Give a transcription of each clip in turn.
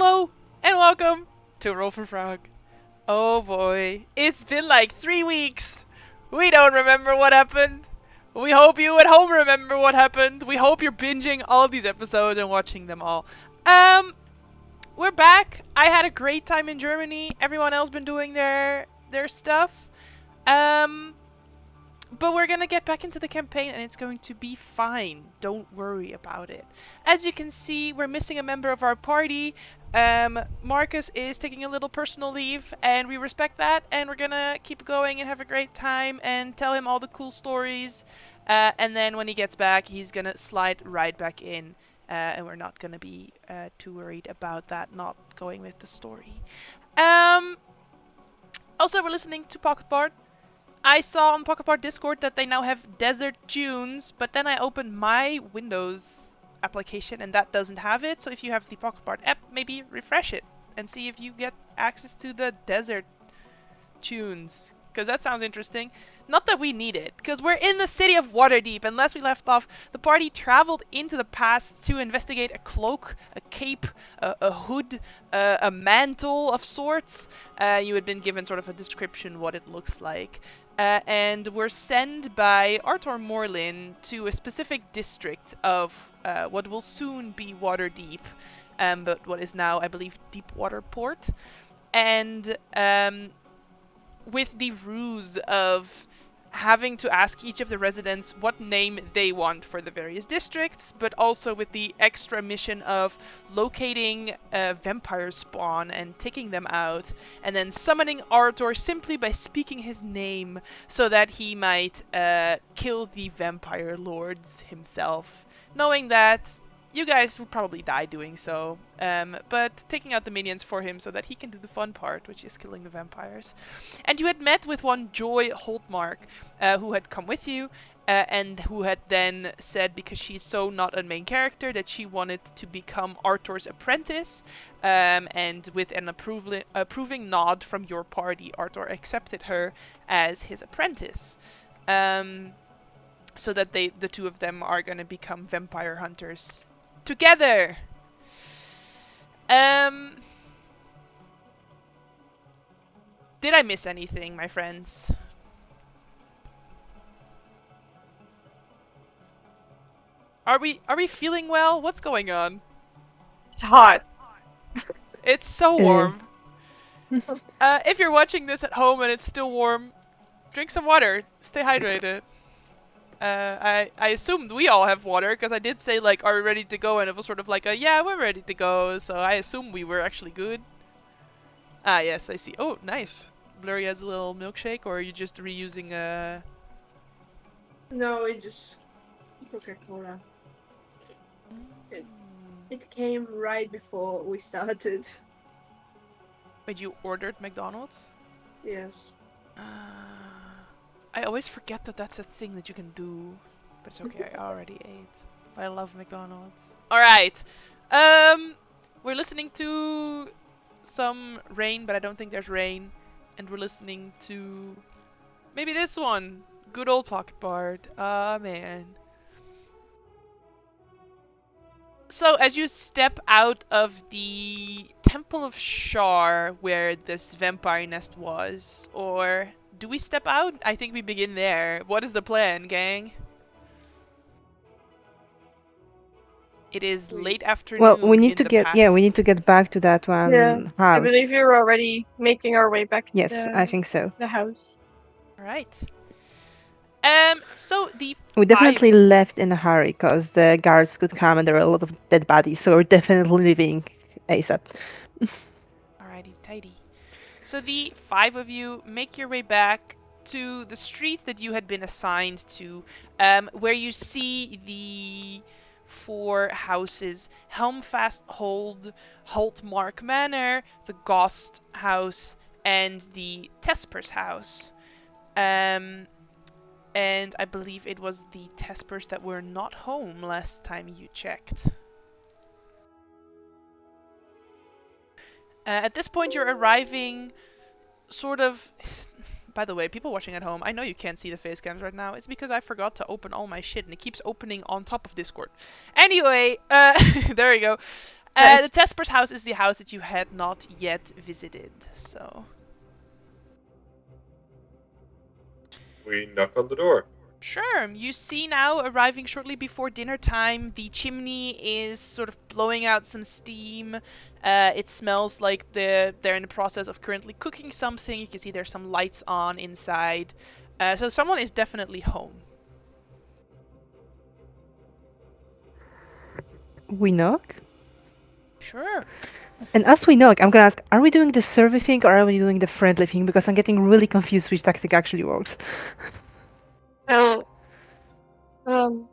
Hello, and welcome to Roll for Frog. Oh boy, it's been like 3 weeks. We don't remember what happened. We hope you at home remember what happened. We hope you're binging all of these episodes and watching them all. We're back. I had a great time in Germany. Everyone else been doing their stuff. But we're gonna get back into the campaign and it's going to be fine. Don't worry about it. As you can see, we're missing a member of our party. Marcus is taking a little personal leave and we respect that, and we're gonna keep going and have a great time and tell him all the cool stories. And then when he gets back, he's gonna slide right back in. And we're not gonna be too worried about that not going with the story. Also, we're listening to Pocket Bard. I saw on Pocket Bard Discord that they now have desert tunes, but then I opened my Windows application and that doesn't have it. So if you have the Pocket Bard app, maybe refresh it and see if you get access to the desert tunes, because that sounds interesting. Not that we need it, because we're in the city of Waterdeep, and last we left off, the party traveled into the past to investigate a cloak, a cape, a hood, a mantle of sorts. You had been given sort of a description what it looks like. And were sent by Arthur Morlin to a specific district of what will soon be Waterdeep, but what is now, I believe, Deepwater Port. And with the ruse of having to ask each of the residents what name they want for the various districts, but also with the extra mission of locating a vampire spawn and taking them out, and then summoning Arthur simply by speaking his name so that he might kill the vampire lords himself, knowing that you guys would probably die doing so, but taking out the minions for him so that he can do the fun part, which is killing the vampires. And you had met with one Joy Holtmark, who had come with you, and who had then said, because she's so not a main character, that she wanted to become Arthur's apprentice, and with an approving nod from your party, Arthur accepted her as his apprentice. So that the two of them are going to become vampire hunters together. Did I miss anything, my friends? Are we feeling well? What's going on? It's hot. It's so warm. If you're watching this at home and it's still warm, drink some water. Stay hydrated. I assumed we all have water, because I did say, like, are we ready to go? And it was sort of like yeah, we're ready to go. So I assume we were actually good. Ah, yes, I see. Oh, nice. Blurry has a little milkshake, or are you just reusing No, it just Coca-Cola. It came right before we started. Wait, you ordered McDonald's? Yes. I always forget that that's a thing that you can do. But it's okay, I already ate. But I love McDonald's. Alright. We're listening to some rain, but I don't think there's rain. And we're listening to maybe this one. Good old Pocket Bard. Ah, man. So as you step out of the Temple of Shar, where this vampire nest was, or do we step out? I think we begin there. What is the plan, gang? It is late afternoon. Well, we need in to the get past. we need to get back to that one Yeah, house. I believe you're already making our way back to Yes, I think so. the house. Right. So the We definitely left in a hurry because the guards could come and there were a lot of dead bodies, so we're definitely leaving ASAP. Alrighty, tidy. So the 5 of you make your way back to the street that you had been assigned to, where you see the 4 houses: Helmfast Hold, Haltmark Manor, the Ghost House, and the Tespers House. And I believe it was the Tespers that were not home last time you checked. At this point, you're arriving sort of... By the way, people watching at home, I know you can't see the face cams right now. It's because I forgot to open all my shit and it keeps opening on top of Discord. Anyway, there we go. The Tesper's house is the house that you had not yet visited, so... We knock on the door. Sure, you see now, arriving shortly before dinner time, the chimney is sort of blowing out some steam. It smells like they're in the process of currently cooking something. You can see there's some lights on inside. So someone is definitely home. We knock? Sure. And as we knock, I'm gonna ask, are we doing the survey thing or are we doing the friendly thing? Because I'm getting really confused which tactic actually works. Oh. Do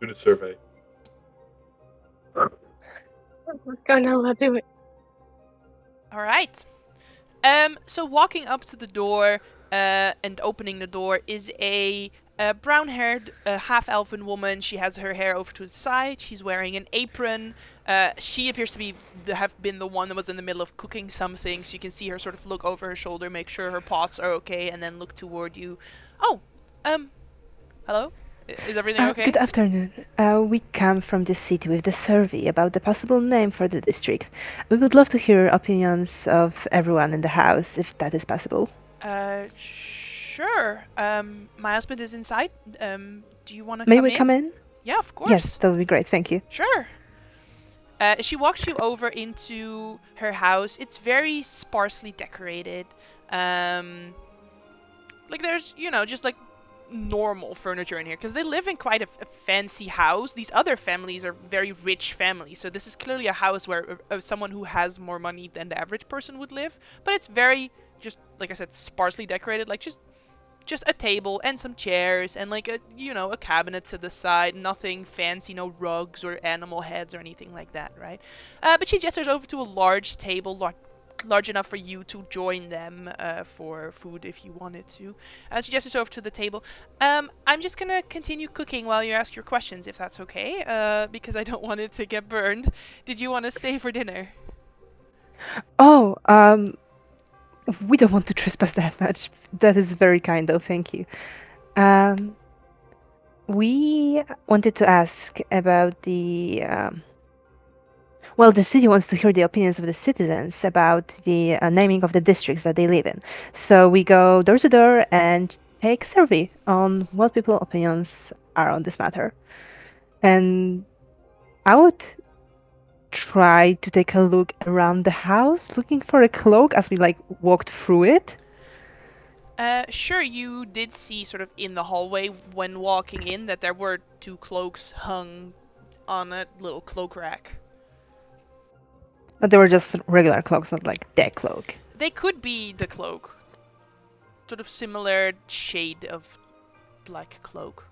the survey. We're gonna do it. All right. So walking up to the door and opening the door is a brown-haired, half-elven woman. She has her hair over to the side. She's wearing an apron. She appears to have been the one that was in the middle of cooking something. So you can see her sort of look over her shoulder, make sure her pots are okay, and then look toward you. Oh, hello? Is everything okay? Good afternoon. We come from the city with the survey about the possible name for the district. We would love to hear opinions of everyone in the house, if that is possible. Sure. My husband is inside. Do you want to May come we in? come in? Yeah, of course. Yes, that would be great, thank you. Sure. She walks you over into her house. It's very sparsely decorated. Like there's, just like normal furniture in here because they live in quite a fancy house. These other families are very rich families, so this is clearly a house where someone who has more money than the average person would live. But it's very, just like I said, sparsely decorated. Like just a table and some chairs and like a cabinet to the side. Nothing fancy, no rugs or animal heads or anything like that, right? But she gestures over to a large table, large enough for you to join them for food if you wanted to. She gestures over to the table. I'm just gonna continue cooking while you ask your questions, if that's okay, because I don't want it to get burned. Did you want to stay for dinner? Oh, we don't want to trespass that much. That is very kind, though. Thank you. We wanted to ask about the. Well, the city wants to hear the opinions of the citizens about the naming of the districts that they live in. So we go door to door and take survey on what people's opinions are on this matter. And I would try to take a look around the house, looking for a cloak as we walked through it. Sure, you did see sort of in the hallway when walking in that there were 2 cloaks hung on a little cloak rack. But they were just regular cloaks, not like their cloak. They could be the cloak. Sort of similar shade of black cloak.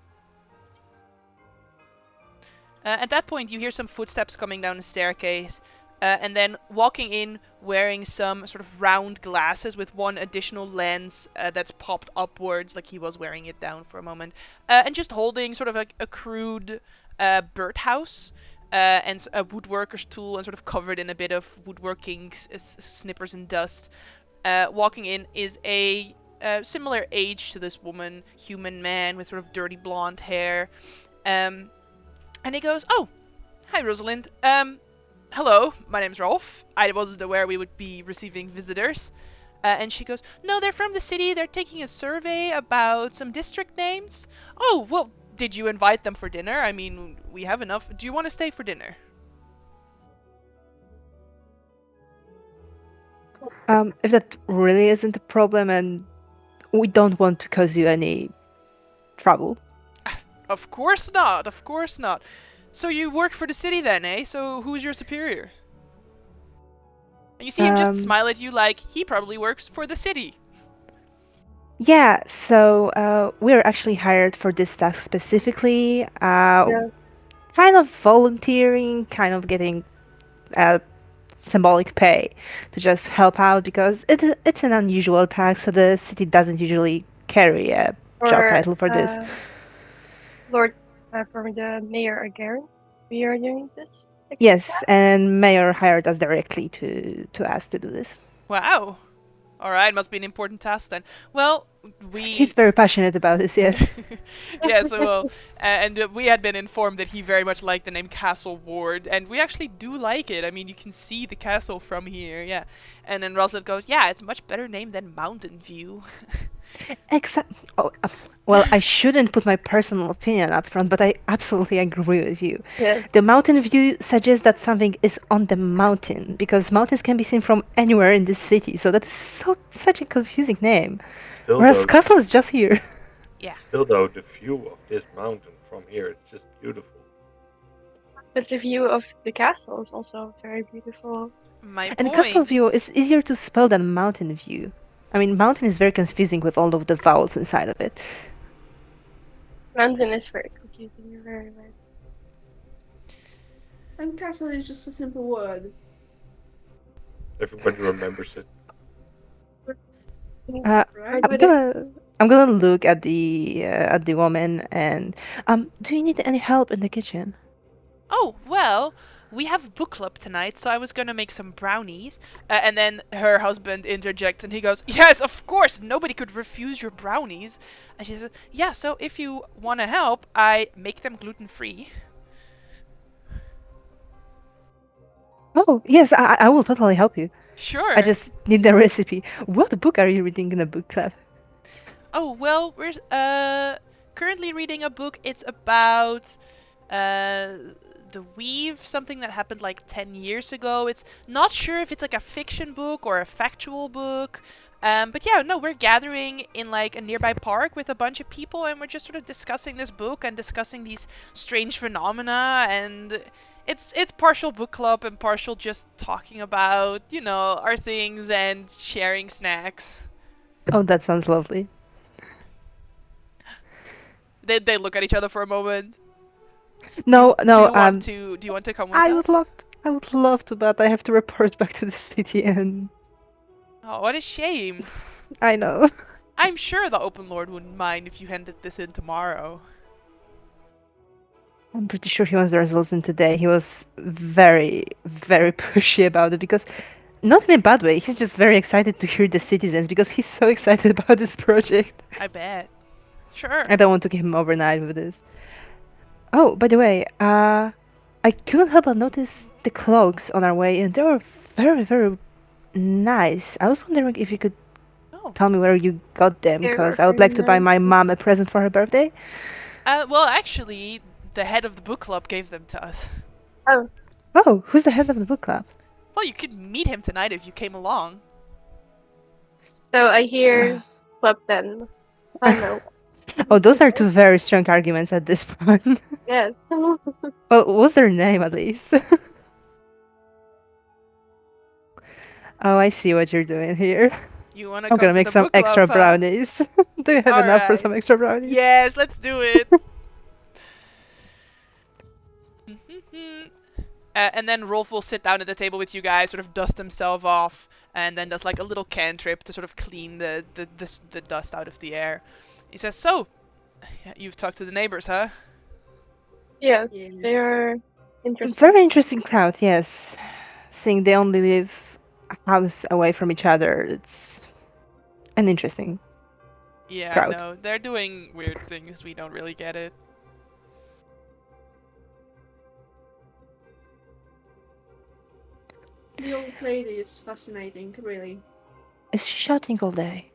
At that point, you hear some footsteps coming down the staircase, and then walking in wearing some sort of round glasses with one additional lens that's popped upwards, like he was wearing it down for a moment, and just holding sort of like a crude birdhouse and a woodworker's tool, and sort of covered in a bit of woodworking snippers and dust. Walking in is a similar age to this woman, human man with sort of dirty blonde hair. And he goes, "Oh, hi Rosalind. Hello, my name's Rolf. I wasn't aware we would be receiving visitors." And she goes, "No, they're from the city. They're taking a survey about some district names." "Oh, well, did you invite them for dinner? I mean, we have enough. Do you want to stay for dinner?" If that really isn't a problem and we don't want to cause you any trouble. Of course not, of course not. So you work for the city then, eh? So who's your superior? And you see him just smile at you like he probably works for the city. Yeah, so we're actually hired for this task specifically. Kind of volunteering, kind of getting symbolic pay to just help out because it's an unusual task, so the city doesn't usually carry a job title for this. Lord, from the mayor again, we are doing this. Yes, and Mayor hired us directly to ask to do this. Wow. All right, must be an important task then. Well, we. He's very passionate about this, yes. Yeah, so well, and we had been informed that he very much liked the name Castle Ward, and we actually do like it. I mean, you can see the castle from here, yeah. And then Rosalind goes, yeah, it's a much better name than Mountain View. Exact. Oh, well, I shouldn't put my personal opinion up front, but I absolutely agree with you. Yeah. The mountain view suggests that something is on the mountain, because mountains can be seen from anywhere in the city, so that is such a confusing name. Still Whereas though, castle is just here. Yeah. still though, the view of this mountain from here is just beautiful. But the view of the castle is also very beautiful. My And point. castle view is easier to spell than mountain view. I mean, mountain is very confusing with all of the vowels inside of it. Mountain is very confusing, you're very right. And castle is just a simple word. Everybody remembers it. Uh, Right I'm with it. gonna look at the woman and do you need any help in the kitchen? Oh, well, we have book club tonight, so I was gonna make some brownies. And then her husband interjects and he goes, yes, of course, nobody could refuse your brownies. And she says, yeah, so if you wanna help, I make them gluten-free. Oh yes, I will totally help you. Sure. I just need the recipe. What book are you reading in the book club? Oh, well, we're currently reading a book. It's about the Weave, something that happened like 10 years ago. It's not sure if it's like a fiction book or a factual book. But yeah, no, we're gathering in like a nearby park with a bunch of people and we're just sort of discussing this book and discussing these strange phenomena, and it's partial book club and partial just talking about, you know, our things and sharing snacks. Oh, that sounds lovely. They look at each other for a moment. No, no, Do you want to come with I us? would love to, but I have to report back to the city, and Oh, what a shame. I know. I'm sure the Open Lord wouldn't mind if you handed this in tomorrow. I'm pretty sure he wants the results in today. He was very, very pushy about it because, not in a bad way, he's just very excited to hear the citizens because he's so excited about this project. I bet. Sure. I don't want to keep him overnight with this. Oh, by the way, I couldn't help but notice the cloaks on our way, and they were very, very nice. I was wondering if you could Oh. tell me where you got them, They because were I would very like to buy nice. my mom a present for her birthday. Well, actually, the head of the book club gave them to us. Oh, who's the head of the book club? Well, you could meet him tonight if you came along. So I hear club then. I know. Oh, those are two very strong arguments at this point. Yes. Well, what's their name at least? Oh, I see what you're doing here. You want to I'm come gonna to make the some book club, extra huh? brownies. Do you have enough for Alright. some extra brownies? Yes, let's do it. And then Rolf will sit down at the table with you guys, sort of dust himself off, and then does like a little cantrip to sort of clean the dust out of the air. He says, "So, you've talked to the neighbors, huh?" Yes, Yeah. they are interesting. Very interesting crowd, yes. Seeing they only live a house away from each other, it's an interesting. Yeah, Crowd. I know. They're doing weird things. We don't really get it. The old lady is fascinating, really. Is she shouting all day?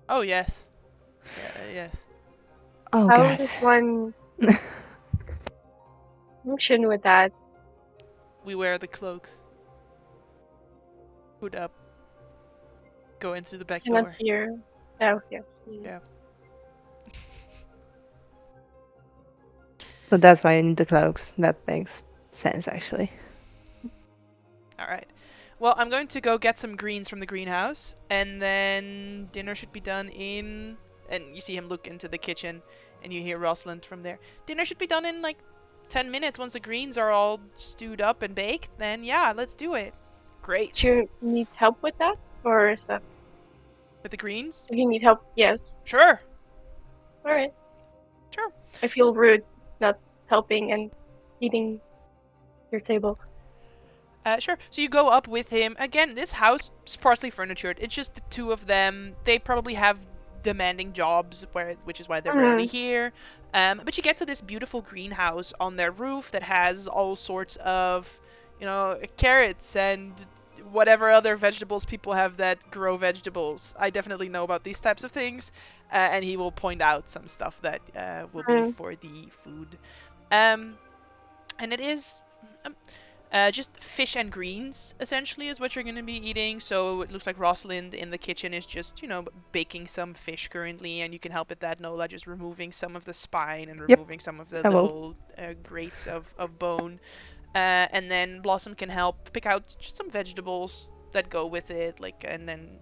Oh yes. Yes. Oh, How God. does one function with that? We wear the cloaks. Hood up. Go in through the back Cannot door. hear. Oh, yes. Yeah. So that's why I need the cloaks. That makes sense, actually. Alright. Well, I'm going to go get some greens from the greenhouse, and then dinner should be done in... And you see him look into the kitchen, and you hear Rosalind from there. Dinner should be done in like 10 minutes once the greens are all stewed up and baked. Then yeah, let's do it. Great. Do you need help with that? Or is that... With the greens? Do you need help? Yes. Sure. Alright. Sure. I feel rude not helping and eating your table. Sure. So you go up with him. Again, this house is sparsely furnitured. It's just the two of them. They probably have demanding jobs, which is why they're rarely here. But you get to this beautiful greenhouse on their roof that has all sorts of, carrots and whatever other vegetables people have that grow vegetables. I definitely know about these types of things, and he will point out some stuff that will be for the food. And it is just fish and greens, essentially, is what you're going to be eating. So it looks like Rosalind in the kitchen is just, baking some fish currently, and you can help with that. Nola just removing some of the spine and Yep, removing some of the I will. little grates of bone. And then Blossom can help pick out just some vegetables that go with it, and then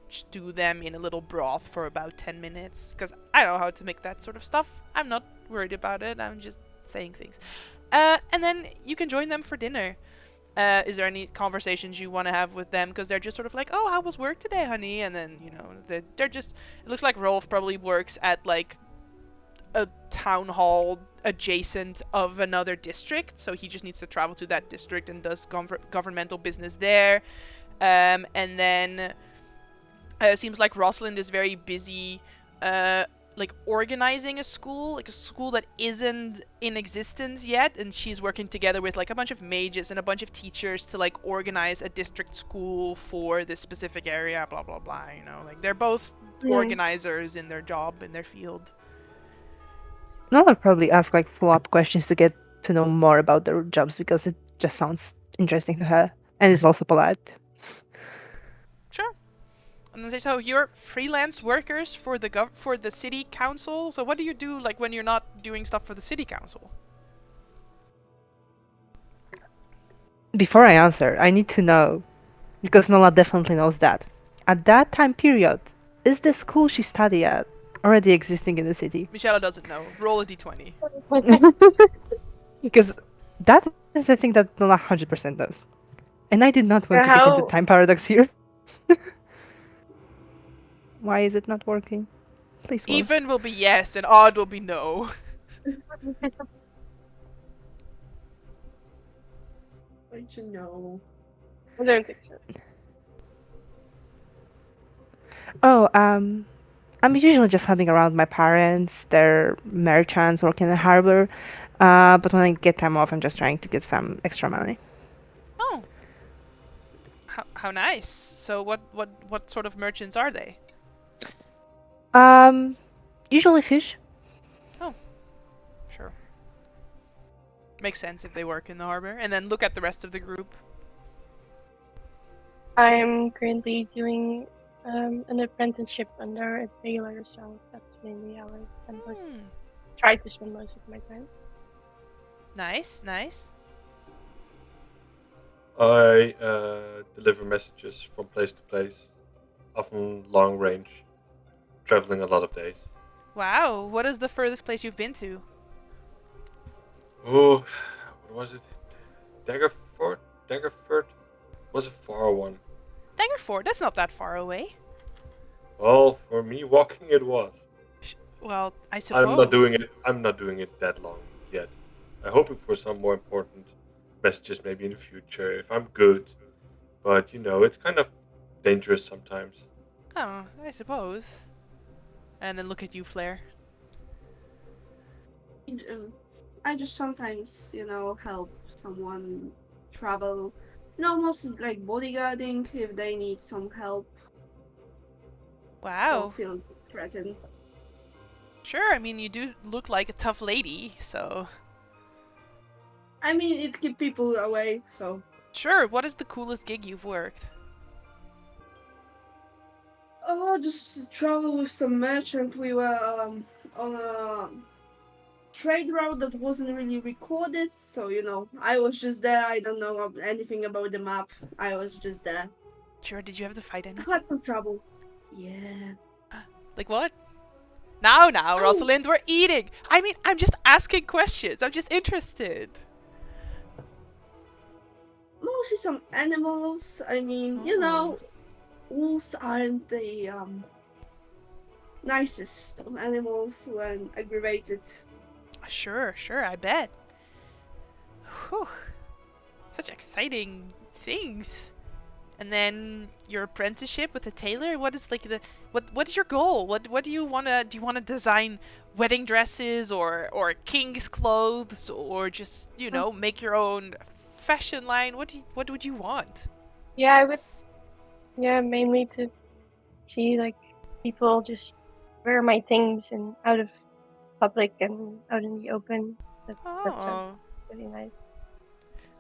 stew them in a little broth for about 10 minutes. Because I know how to make that sort of stuff. I'm not worried about it. I'm just saying things. And then you can join them for dinner. Is there any conversations you want to have with them? Because they're just sort of like, oh, how was work today, honey? And then, they're just, it looks like Rolf probably works at, like, a town hall adjacent of another district. So he just needs to travel to that district and does governmental business there. And then it seems like Rosalind is very busy like organizing a school that isn't in existence yet, and she's working together with like a bunch of mages and a bunch of teachers to like organize a district school for this specific area, blah blah blah, like they're both organizers in their job, in their field. Nola probably ask like follow-up questions to get to know more about their jobs because it just sounds interesting to her, and it's also polite. Sure. And then say, so you're freelance workers for the city council. So what do you do like when you're not doing stuff for the city council? Before I answer, I need to know, because Nola definitely knows that. At that time period, is the school she studied at already existing in the city? Michelle doesn't know. Roll a d20. Because that is a thing that Nola 100% knows. And I did not want to get into time paradox here. Why is it not working? Please work. Even will be yes, and odd will be no. Don't you know? I don't think so. Oh, I'm usually just hunting around my parents. They're merchants working in the harbor. But when I get time off, I'm just trying to get some extra money. Oh. How nice. So what sort of merchants are they? Usually fish. Oh. Sure. Makes sense if they work in the harbor. And then look at the rest of the group. I'm currently doing an apprenticeship under a tailor, so that's mainly how I try to spend most of my time. Nice, nice. I deliver messages from place to place, often long range, traveling a lot of days. Wow, what is the furthest place you've been to? Oh, what was it? Daggerford was a far one. Daggerford, that's not that far away. Well, for me, walking it was. Well, I suppose. I'm not doing it that long yet. I'm hoping for some more important messages maybe in the future if I'm good. But it's kind of dangerous sometimes. Oh, I suppose. And then look at you, Flair. I just sometimes, help someone travel. Mostly like bodyguarding if they need some help Wow. or feel threatened. Sure, I mean, you do look like a tough lady, so... I mean, it keeps people away, so... Sure, what is the coolest gig you've worked? Oh, just travel with some merchant. We were on a trade route that wasn't really recorded, so I was just there. I don't know anything about the map. I was just there. Sure, did you have to fight any? I had some trouble. Yeah. Like what? Now, Oh. Rosalind, we're eating! I mean, I'm just asking questions. I'm just interested. Mostly some animals. I mean, wolves aren't the nicest of animals when aggravated. Sure, I bet. Whew. Such exciting things. And then your apprenticeship with the tailor. What is like the what is your goal? What do you wanna design wedding dresses or king's clothes or just make your own fashion line? What would you want? Yeah, I would. Yeah, mainly to see like people just wear my things and out of public and out in the open. That sounds Oh, really nice.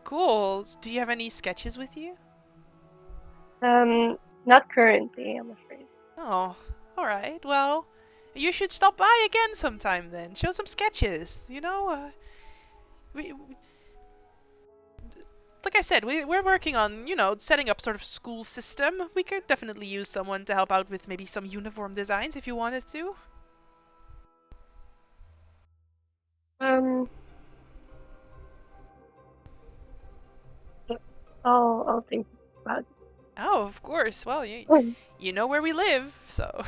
cool. Do you have any sketches with you? Not currently, I'm afraid. Oh, all right. Well, you should stop by again sometime then. Show some sketches. We like I said, we're working on, setting up sort of school system. We could definitely use someone to help out with maybe some uniform designs if you wanted to. Um, I'll think about Oh, of course. Well, it. you know where we live, so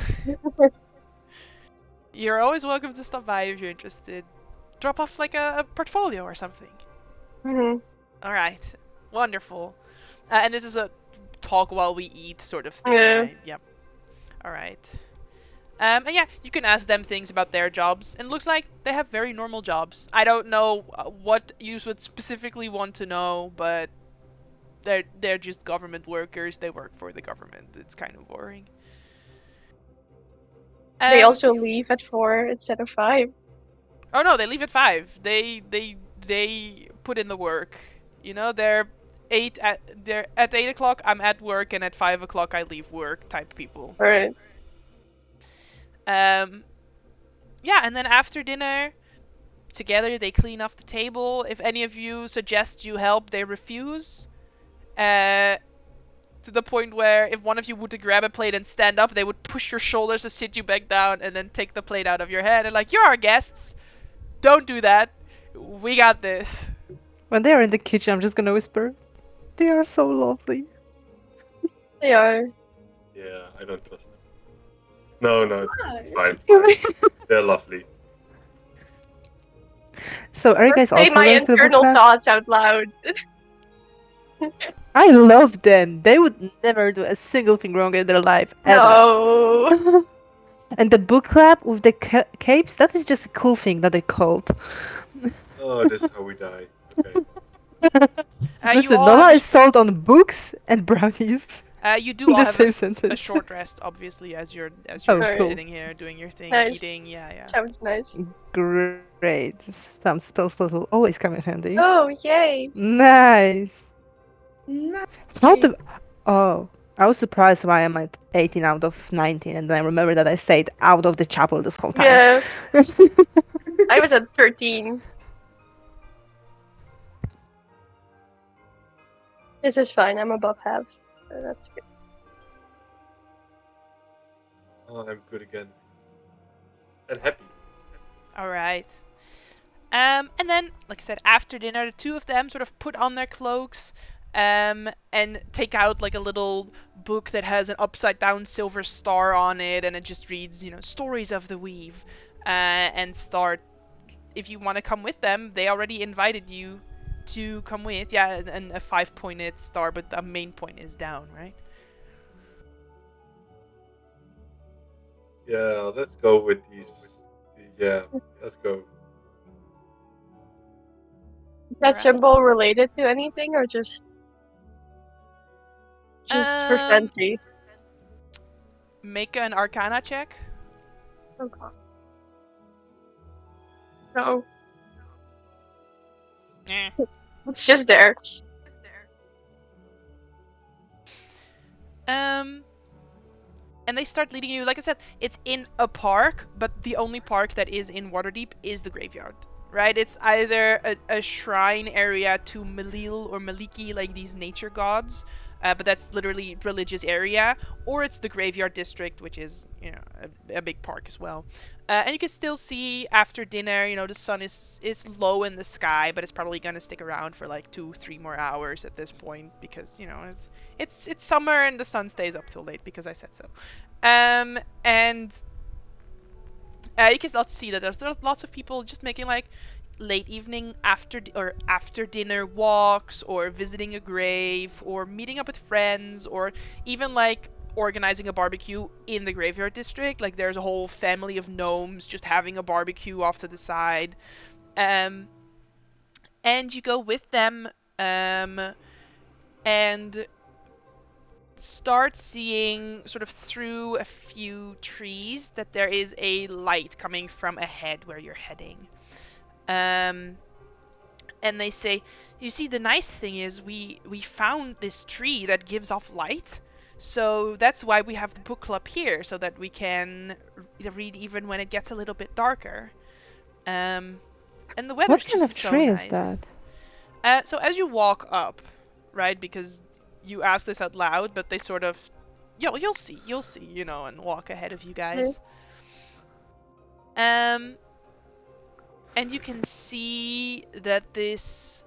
you're always welcome to stop by if you're interested. Drop off like a portfolio or something. Mm-hmm. All right. Wonderful. And this is a talk while we eat sort of thing, Yeah. right? Yep. All right. And yeah, you can ask them things about their jobs, and it looks like they have very normal jobs. I don't know what you would specifically want to know, but they're just government workers. They work for the government. It's kind of boring. They also leave at 4 instead of 5. Oh no, they leave at 5. They put in the work. They're they're at 8 o'clock. I'm at work, and at 5 o'clock I leave work type people. Right. Yeah, and then after dinner, together they clean off the table. If any of you suggest you help, they refuse. To the point where if one of you were to grab a plate and stand up, they would push your shoulders to sit you back down and then take the plate out of your head and like, you're our guests. Don't do that. We got this. When they are in the kitchen, I'm just gonna whisper, they are so lovely. They are. Yeah, I don't trust them. No, it's fine. They're lovely. So are you guys Say also my going to the book internal club? thoughts out loud. I love them. They would never do a single thing wrong in their life ever. No. And the book club with the capes, that is just a cool thing, not a cult. Oh, this is how we die. Okay. Listen, Nola is sold on books and brownies. You do in all the have same a sentence. short rest, obviously, as you're cool. sitting here doing your thing, Nice. eating. Yeah. Sounds nice. Great. Some spells will always come in handy. Oh, yay. Nice. No. How to... Oh, I was surprised why I'm at 18 out of 19, and then I remember that I stayed out of the chapel this whole time. Yeah. I was at 13. This is fine. I'm above half. So that's good. Oh, I'm good again. And happy. All right. And then, like I said, after dinner, the two of them sort of put on their cloaks, and take out like a little book that has an upside down silver star on it, and it just reads, stories of the weave, and start. If you want to come with them, they already invited you to come with. Yeah, and a 5-pointed star, but the main point is down, right? Yeah, let's go with these. Yeah, let's go. Is that symbol related to anything or just for fancy? Make an Arcana check. Oh god. No. It's just there. And they start leading you, like I said, it's in a park, but the only park that is in Waterdeep is the graveyard, right? It's either a shrine area to Malil or Maliki, like these nature gods, but that's literally religious area, or it's the graveyard district, which is, a big park as well. And you can still see after dinner, the sun is low in the sky, but it's probably gonna stick around for like 2-3 more hours at this point because it's summer and the sun stays up till late because I said so. And you can see that there's lots of people just making like late evening after dinner walks, or visiting a grave, or meeting up with friends, or even like organizing a barbecue in the graveyard district. Like there's a whole family of gnomes just having a barbecue off to the side. And you go with them and start seeing sort of through a few trees that there is a light coming from ahead where you're heading. And they say, you see, the nice thing is we found this tree that gives off light, so that's why we have the book club here, so that we can read even when it gets a little bit darker. And the weather's What kind just of so tree nice. is that? So as you walk up, right, because you ask this out loud, but they sort of, you'll see, you know, and walk ahead of you guys. And you can see that this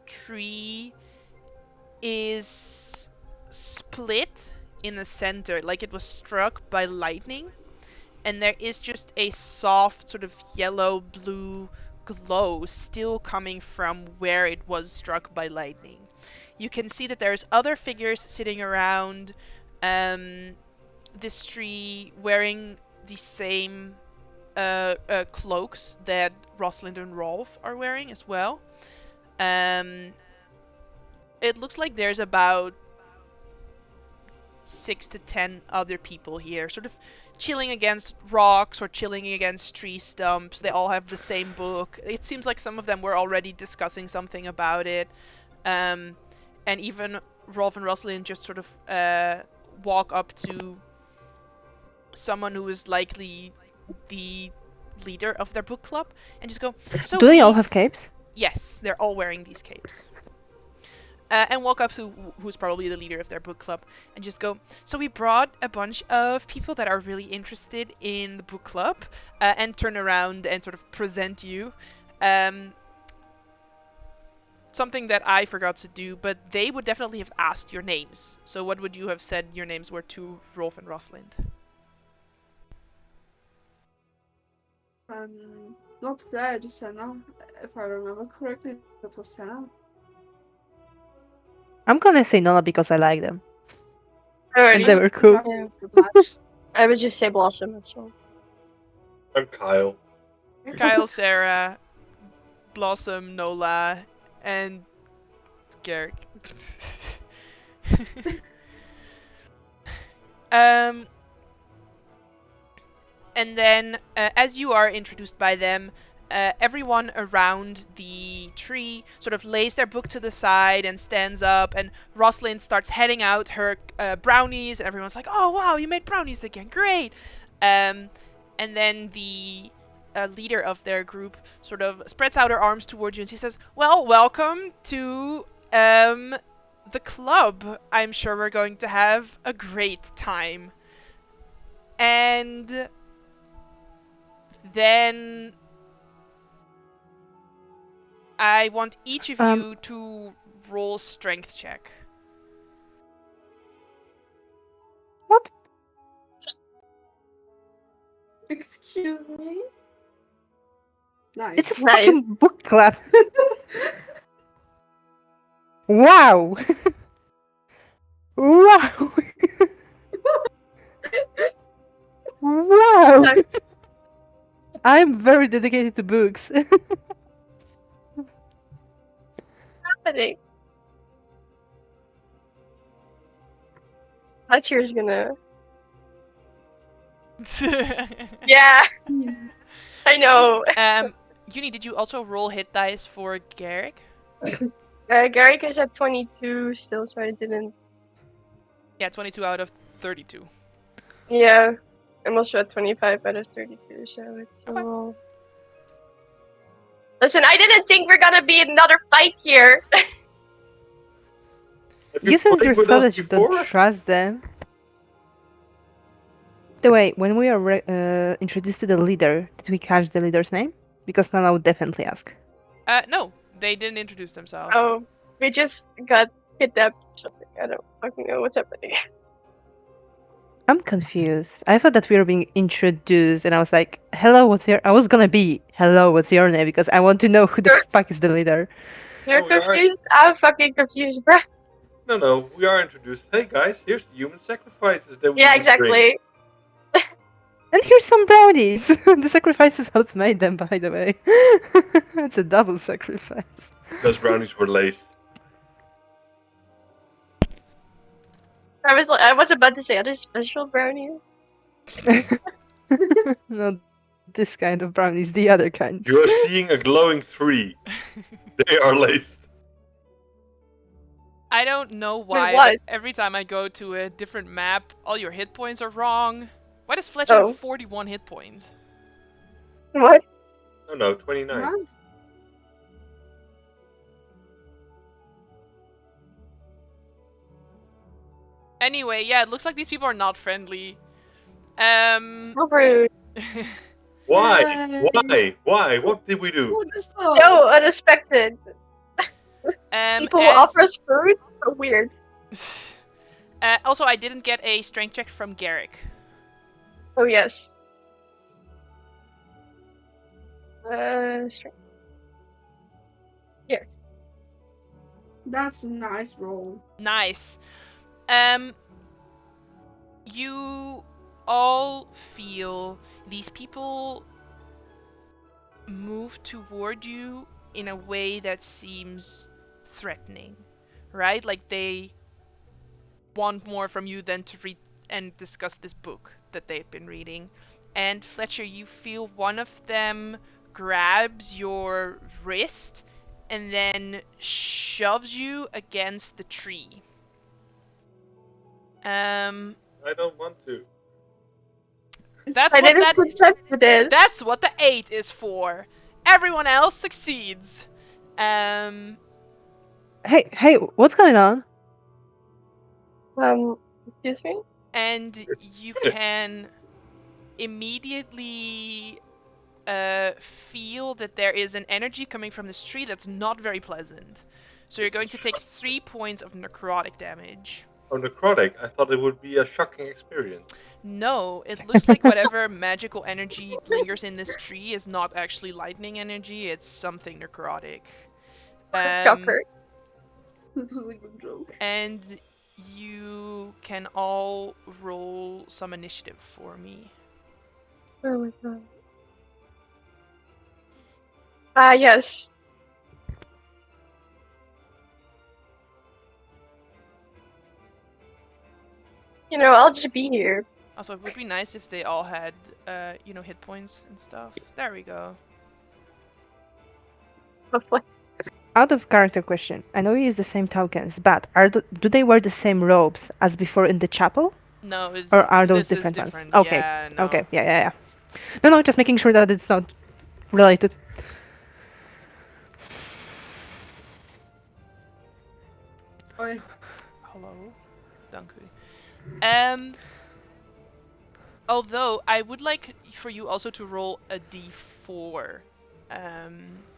tree is split in the center, like it was struck by lightning, and there is just a soft sort of yellow blue glow still coming from where it was struck by lightning. You can see that there's other figures sitting around this tree wearing the same cloaks that Rosalind and Rolf are wearing as well. It looks like there's about 6 to 10 other people here, sort of chilling against rocks or chilling against tree stumps. They all have the same book. It seems like some of them were already discussing something about it. And even Rolf and Rosalind just sort of walk up to someone who is likely the leader of their book club and just go, so Do they all have capes? Yes, they're all wearing these capes. And walk up to who's probably the leader of their book club and just go, so we brought a bunch of people that are really interested in the book club, and turn around and sort of present you. Something that I forgot to do, but they would definitely have asked your names. So what would you have said your names were to Rolf and Rosalind? Not Fletcher, just Senna. If I remember correctly, that was Senna. I'm gonna say Nola because I like them. Alrighty. And they were cool. I would just say Blossom as well. I'm Kyle. Kyle, Sarah, Blossom, Nola, and Garrick. And then, as you are introduced by them, everyone around the tree sort of lays their book to the side and stands up, and Rosalind starts heading out her brownies, and everyone's like, oh wow, you made brownies again, great! And then the leader of their group sort of spreads out her arms towards you and she says, well, welcome to the club. I'm sure we're going to have a great time. And then I want each of you to roll strength check. What? Excuse me? Nice. It's a fucking book club. Wow. Wow. Wow. I'm very dedicated to books. Happening. Fletcher's gonna. Yeah. I know. Uni, did you also roll hit dice for Garrick? Garrick is at 22 still, so I didn't. Yeah, 22 out of 32. Yeah. I'm also at 25 out of 32, so it's a roll. Listen, I didn't think we're gonna be in another fight here. You said played with yourself us that you don't before? trust them. The way, when we are introduced to the leader, did we catch the leader's name? Because now I would definitely ask. No, they didn't introduce themselves. Oh, we just got kidnapped or something. I don't fucking know what's happening. I'm confused. I thought that we were being introduced, and I was like, "Hello, what's your?" I was gonna be, "Hello, what's your name?" Because I want to know who the Sure. fuck is the leader. You're Oh, we are. confused? I'm fucking confused, bruh. No, we are introduced. Hey guys, here's the human sacrifices that we Yeah, would bring. exactly. And here's some brownies. The sacrifices helped made them, by the way. It's a double sacrifice. Those brownies were laced. I was about to say, are they special brownies? Not this kind of brownies, the other kind. You are seeing a glowing tree. They are laced. I don't know why, what? but every time I go to a different map, all your hit points are wrong. Why does Fletcher Oh. have 41 hit points? What? No, 29. Huh? Anyway, yeah, it looks like these people are not friendly. How rude. Why? Yay. Why? What did we do? Who the So fuck? unexpected. People will as- offer us food? So weird. Also, I didn't get a strength check from Garrick. Oh, yes. Strength. Here. That's a nice roll. Nice. You all feel these people move toward you in a way that seems threatening, right? Like they want more from you than to read and discuss this book that they've been reading. And Fletcher, you feel one of them grabs your wrist and then shoves you against the tree. I don't want to. That's I what didn't that consent to this. That's what the 8 is for. Everyone else succeeds. Hey, what's going on? Excuse me? And you can immediately feel that there is an energy coming from this tree that's not very pleasant. So you're going to take 3 points of necrotic damage. Oh, necrotic. I thought it would be a shocking experience. No, it looks like whatever magical energy lingers in this tree is not actually lightning energy, it's something necrotic. Shocker. That was a good joke. And you can all roll some initiative for me. Oh my god. Yes. You know, I'll just be here. Also, it would be nice if they all had, hit points and stuff. There we go. Hopefully. Out of character question, I know you use the same tokens, but do they wear the same robes as before in the chapel? No, Or are those this is different ones? different. Okay. Yeah, no. Okay, yeah. No, just making sure that it's not related. Oi. Hello? Dank u. Although, I would like for you also to roll a d4.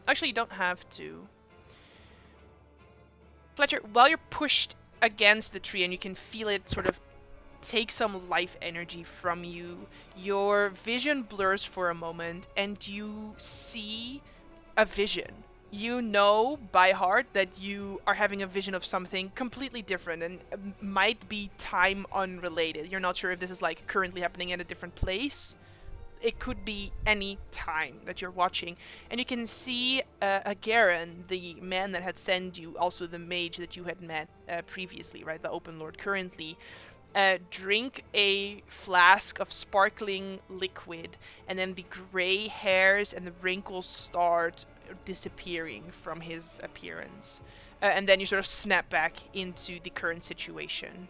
Actually, you don't have to. Fletcher, while you're pushed against the tree and you can feel it sort of take some life energy from you, your vision blurs for a moment and you see a vision. You know by heart that you are having a vision of something completely different and might be time unrelated. You're not sure if this is like currently happening in a different place. It could be any time that you're watching. And you can see Garen, the man that had sent you, also the mage that you had met previously, right? The Open Lord currently. Drink a flask of sparkling liquid, and then the gray hairs and the wrinkles start disappearing from his appearance. And then you sort of snap back into the current situation.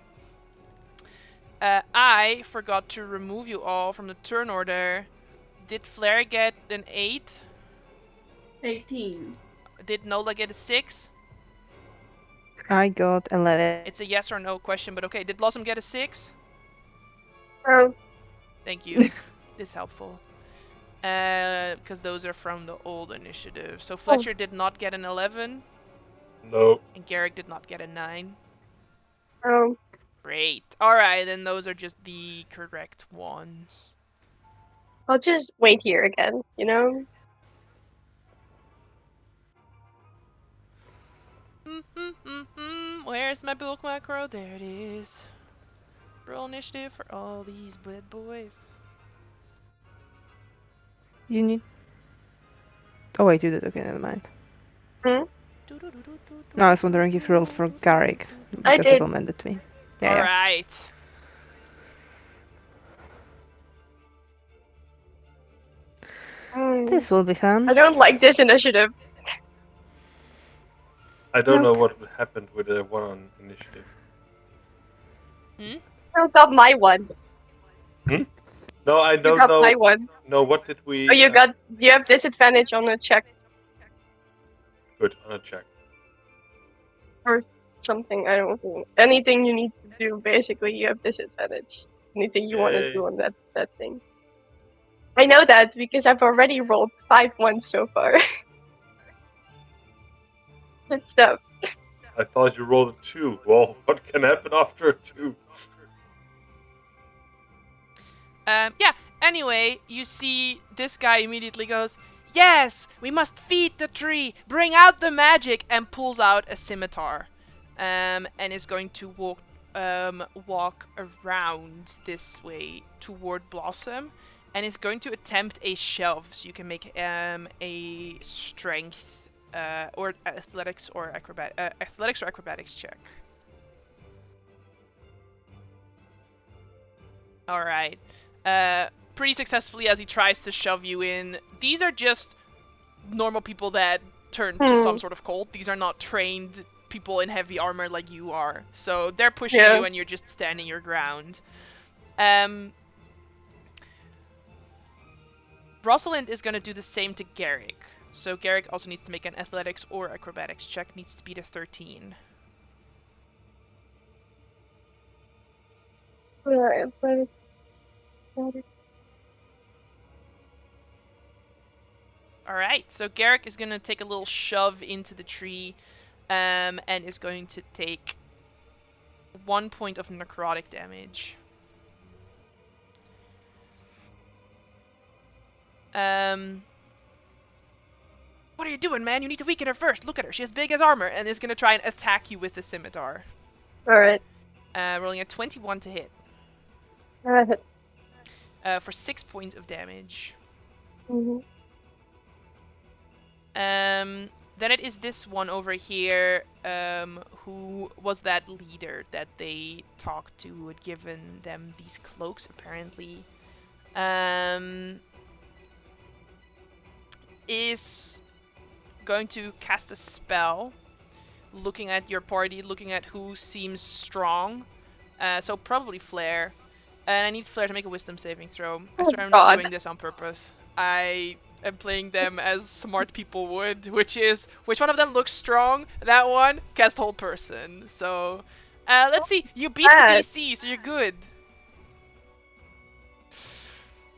I forgot to remove you all from the turn order. Did Flair get an 8? 18. Did Nola get a 6? I got 11. It's a yes or no question, but okay. Did Blossom get a 6? Oh, Thank you. This is helpful. Because those are from the old initiative. So Fletcher did not get an 11. No. And Garrick did not get a 9. oh. Great. Alright, then those are just the correct ones. I'll just wait here again, you know? Where's my book macro? There it is. Roll initiative for all these blood boys. You need. Oh wait, you did. Okay, never mind. Hmm? No, I was wondering if you rolled for Garrick I because did. it amended to me. Yeah, yeah. Alright. This will be fun. I don't like this initiative. I don't know what happened with the one on initiative. You got my one. No, I You don't got know. my one. No, what did we? Oh, you have disadvantage on the check Good on a check. or something. I don't know. Anything you need to do, basically, you have disadvantage. Anything you want to Yay. do on that thing. I know that because I've already rolled 5 ones so far. Good stuff. I thought you rolled a 2. Well, what can happen after a 2? Yeah, anyway, you see this guy immediately goes, "Yes, we must feed the tree, bring out the magic," and pulls out a scimitar. And is going to walk around this way toward Blossom, and is going to attempt a shove. So you can make a strength or athletics or acrobatics check. All right. Pretty successfully as he tries to shove you in. These are just normal people that turn to some sort of cult. These are not trained people in heavy armor like you are. So they're pushing you and you're just standing your ground. Rosalind is going to do the same to Garrick. So Garrick also needs to make an athletics or acrobatics check. Needs to beat a 13. Alright, so Garrick is going to take a little shove into the tree and is going to take 1 point of necrotic damage. What are you doing, man? You need to weaken her first. Look at her. She has big as armor and is going to try and attack you with the scimitar. Alright. Rolling a 21 to hit. That hits. For 6 points of damage. Mm-hmm. Then it is this one over here, who was that leader that they talked to, who had given them these cloaks, apparently. Is going to cast a spell, looking at your party, looking at who seems strong. So probably Flair. And I need Flair to make a wisdom saving throw. I swear I'm not doing this on purpose. I am playing them as smart people would, which is, which one of them looks strong? That one, cast hold person. So, let's see. You beat the DC, so you're good.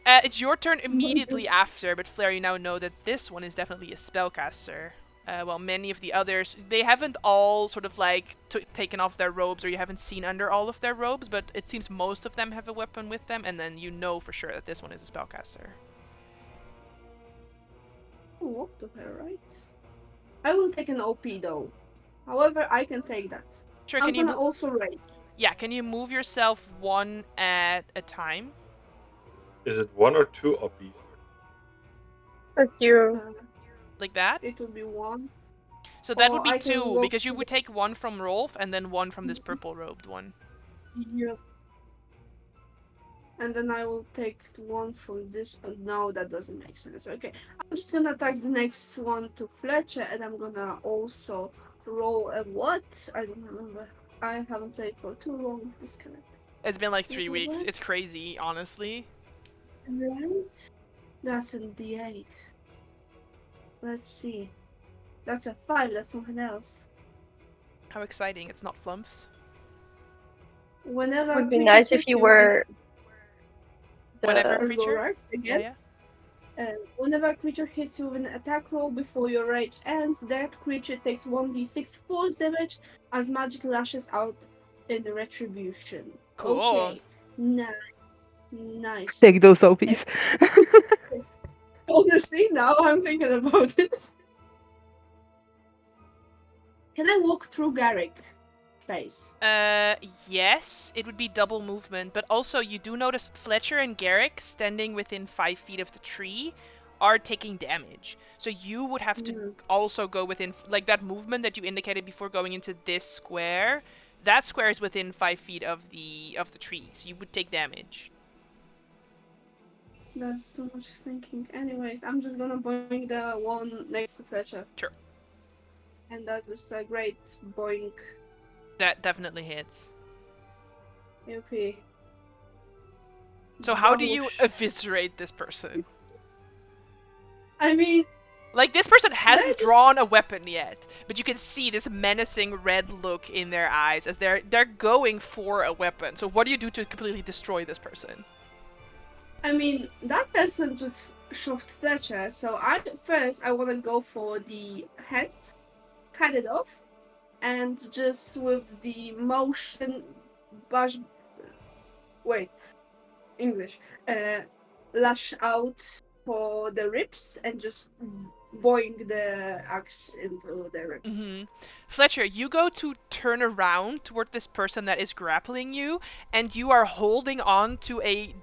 It's your turn immediately after, but Flair, you now know that this one is definitely a spellcaster. While many of the others, they haven't all sort of like taken off their robes, or you haven't seen under all of their robes, but it seems most of them have a weapon with them, and then you know for sure that this one is a spellcaster. Walk to her, right? I will take an OP though. However, I can take that. Sure, I'm can you gonna also rage. Yeah, can you move yourself one at a time? Is it 1 or 2 OPs? Fuck you. Like that? It would be 1. So that Or would be I can 2, walk because you to would take one from Rolf and then one from this purple robed one. Yeah. And then I will take 1 from this one. No, that doesn't make sense. Okay. I'm just gonna attack the next one to Fletcher, and I'm gonna also roll a what? I don't remember. I haven't played for too long this character. It's been like 3 Is it weeks. what? It's crazy, honestly. Right? That's a D8. Let's see. That's a 5, that's something else. How exciting, it's not flumps. Whenever It would a be creature nice if hits you with were Whenever a an- creature? Right, again. Yeah. Whenever a creature hits you with an attack roll before your rage ends, that creature takes 1d6 force damage as magic lashes out in retribution. Cool. Okay. Nice. Take those OPs. Honestly, now I'm thinking about it. Can I walk through Garrick space? Yes, it would be double movement, but also you do notice Fletcher and Garrick standing within 5 feet of the tree are taking damage. So you would have to also go within, like that movement that you indicated before going into this square. That square is within 5 feet of the tree, so you would take damage. That's too much thinking. Anyways, I'm just gonna boink the one next to Fletcher. Sure. And that was a great boink. That definitely hits. Okay. So how do you Double eviscerate this person? I mean, Like, this person hasn't just- drawn a weapon yet, but you can see this menacing red look in their eyes as they're going for a weapon. So what do you do to completely destroy this person? I mean, that person just shoved Fletcher, so I want to go for the head, cut it off, and just with the motion, English, lash out for the ribs and just boing the axe into the ribs. Mm-hmm. Fletcher, you go to turn around toward this person that is grappling you, and you are holding on to a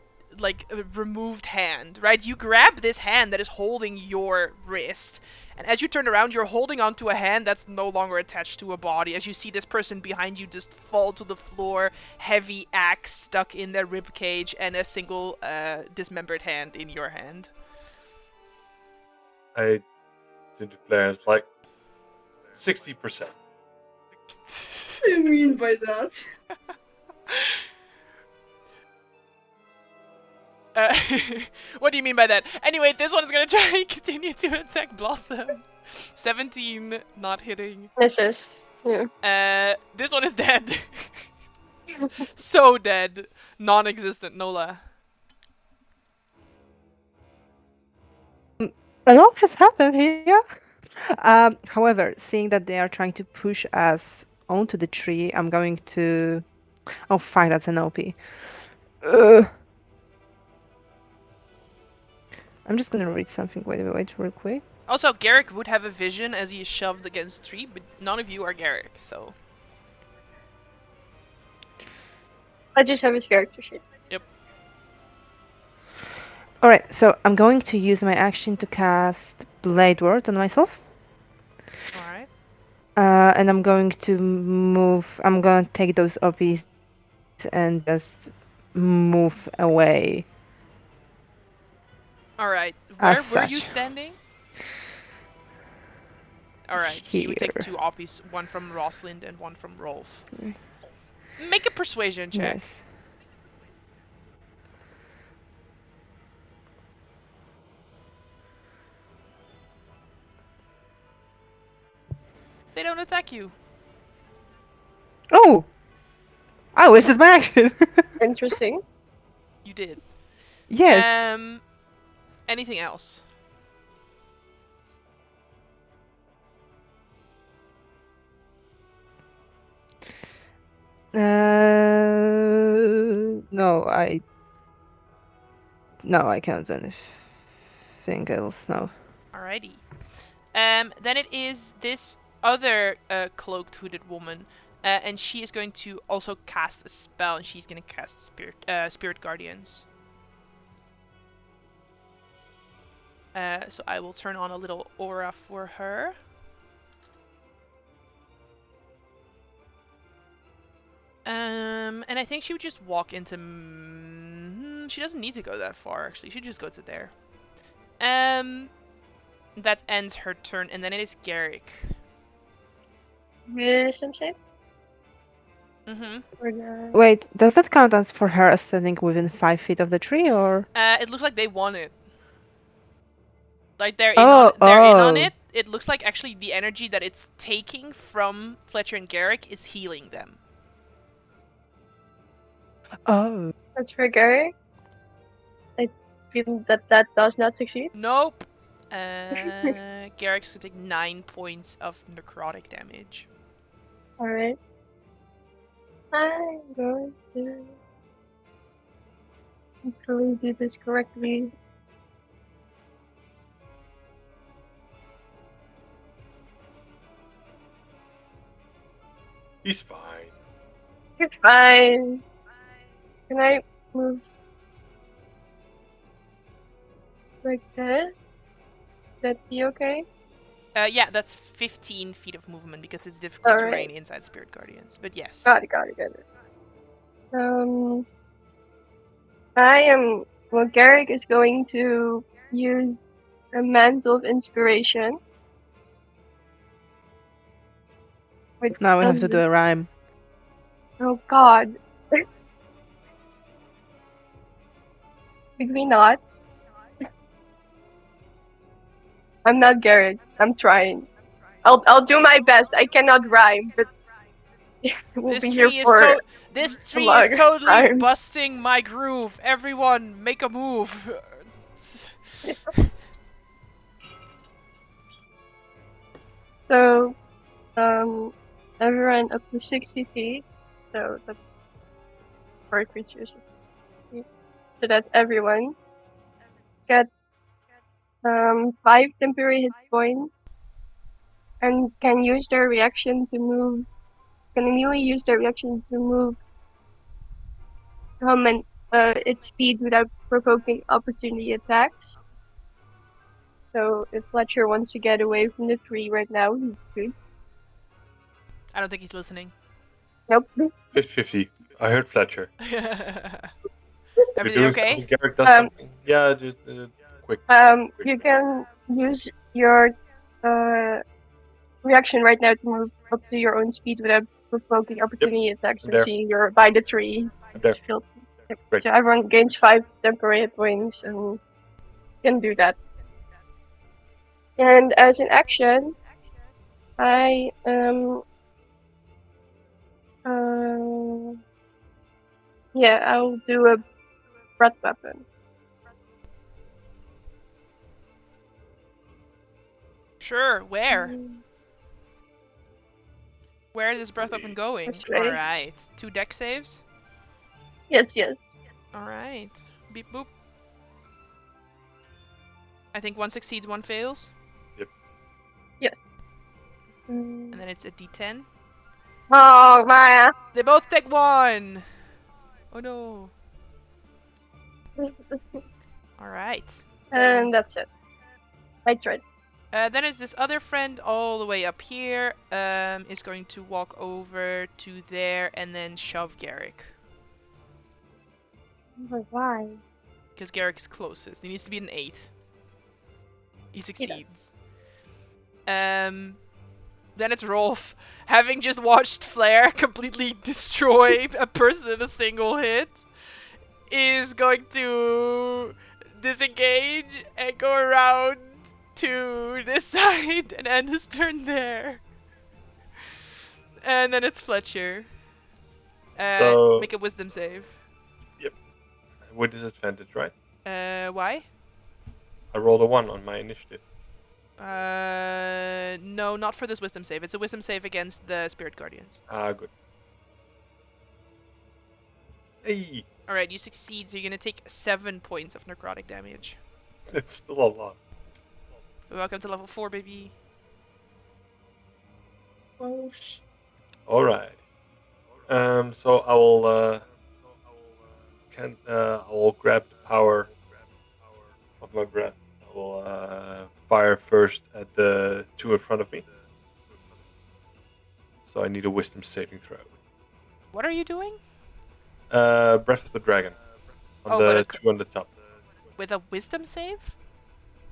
removed hand, right? You grab this hand that is holding your wrist, and as you turn around, you're holding onto a hand that's no longer attached to a body. As you see this person behind you just fall to the floor, heavy axe stuck in their rib cage, and a single dismembered hand in your hand. I did declare it's like 60%. What do you mean by that? What do you mean by that? Anyway, this one's gonna try and continue to attack Blossom. 17, not hitting. Misses. Yeah. This one is dead. So dead. Non-existent, Nola. A lot has happened here. However, seeing that they are trying to push us onto the tree, I'm going to... Oh, fine, that's an OP. I'm just gonna read something. Wait, real quick. Also, Garrick would have a vision as he is shoved against a tree, but none of you are Garrick, so... I just have his character sheet. Alright, so I'm going to use my action to cast Blade Ward on myself. Alright. And I'm going to move... I'm going to take those OPs and just move away. Alright. Where As were you such. standing? Alright, so you would take Here. 2 oppies, one from Rosalind and one from Rolf. Make a persuasion check. Yes. They don't attack you. Oh! I wasted my action! Interesting. You did. Yes. Anything else? No, I can't do anything else now. Alrighty. Then it is this other cloaked hooded woman, and she is going to also cast a spell, and she's going to cast Spirit Guardians. So I will turn on a little aura for her. And I think she would just walk into... she doesn't need to go that far, actually. She should just go to there. That ends her turn, and then it is Garrick. Wisdom save? Mm-hmm. Or the... Wait, does that count as for her as standing within 5 feet of the tree, or? It looks like they won it. Like they're in on it. It looks like actually the energy that it's taking from Fletcher and Garrick is healing them. Oh. That's for Gary. I feel that does not succeed. Nope. Garrick's gonna take 9 points of necrotic damage. Alright. I'm going to hopefully do this correctly. He's fine. You're fine. Can I move like this? That be okay? Yeah, that's 15 feet of movement because it's difficult Alright. terrain inside Spirit Guardians. But yes. Got it. Well, Garrick is going to use a Mantle of Inspiration. Which Now we have to does do a rhyme. Oh god. Did we not? I'm not Garrick. I'm trying. I'll do my best. I cannot rhyme, but we'll This be here tree is for this a tree long is totally time. busting my groove. Everyone, make a move. So, everyone up to 60 feet. So that's for creatures. So that's everyone. Get 5 temporary hit points, and can use their reaction to move. Can immediately use their reaction to move its speed without provoking opportunity attacks. So if Fletcher wants to get away from the tree right now, he could. I don't think he's listening. Nope. 50-50. I heard Fletcher. You're Everything doing okay? something, Garrick does something. Yeah, just quick. You can use your reaction right now to move up to your own speed without provoking opportunity attacks I'm and there. seeing you're by the tree. I'm there. Great. So everyone gains 5 temporary hit points and can do that. And as an action, I I'll do a breath weapon. Sure. Where? Where is this breath weapon going? This way. Alright. 2 deck saves? Yes. Alright. Beep boop. I think 1 succeeds, 1 fails. Yes. And then it's a d10. Oh, Maya! They both take 1! Oh no. Alright. And that's it. I tried. Then it's this other friend all the way up here. Is going to walk over to there and then shove Garrick. But why? Because Garrick's closest. He needs to be an 8. He succeeds. Then it's Rolf. Having just watched Flare completely destroy a person in a single hit, is going to disengage and go around to this side and end his turn there. And then it's Fletcher. So- Make a wisdom save. With disadvantage, right? Why? I rolled a 1 on my initiative. No, not for this wisdom save. It's a wisdom save against the Spirit Guardians. Ah, good. Hey! Alright, you succeed, so you're gonna take 7 points of necrotic damage. It's still a lot. Welcome to level 4, baby. Oh, sh- Alright. So I will I will grab the power of my breath. I will fire first at the 2 in front of me. So I need a wisdom saving throw. What are you doing? Breath of the Dragon. On the 2 on the top. With a wisdom save?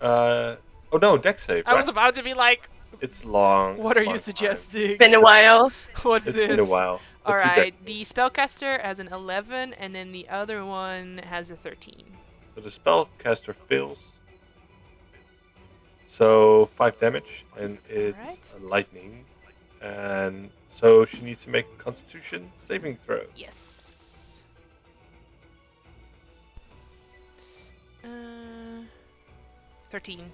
Oh no, dex save. I was right? about to be like, It's long. what it's are a you long suggesting? Been a while. What's Time. this? It's been a while. but 2 Alright, dex the saves. spellcaster has an 11, and then the other one has a 13. So the spellcaster fails. So 5 damage, and it's Alright. a lightning. And so she needs to make a Constitution saving throw. Yes. 13.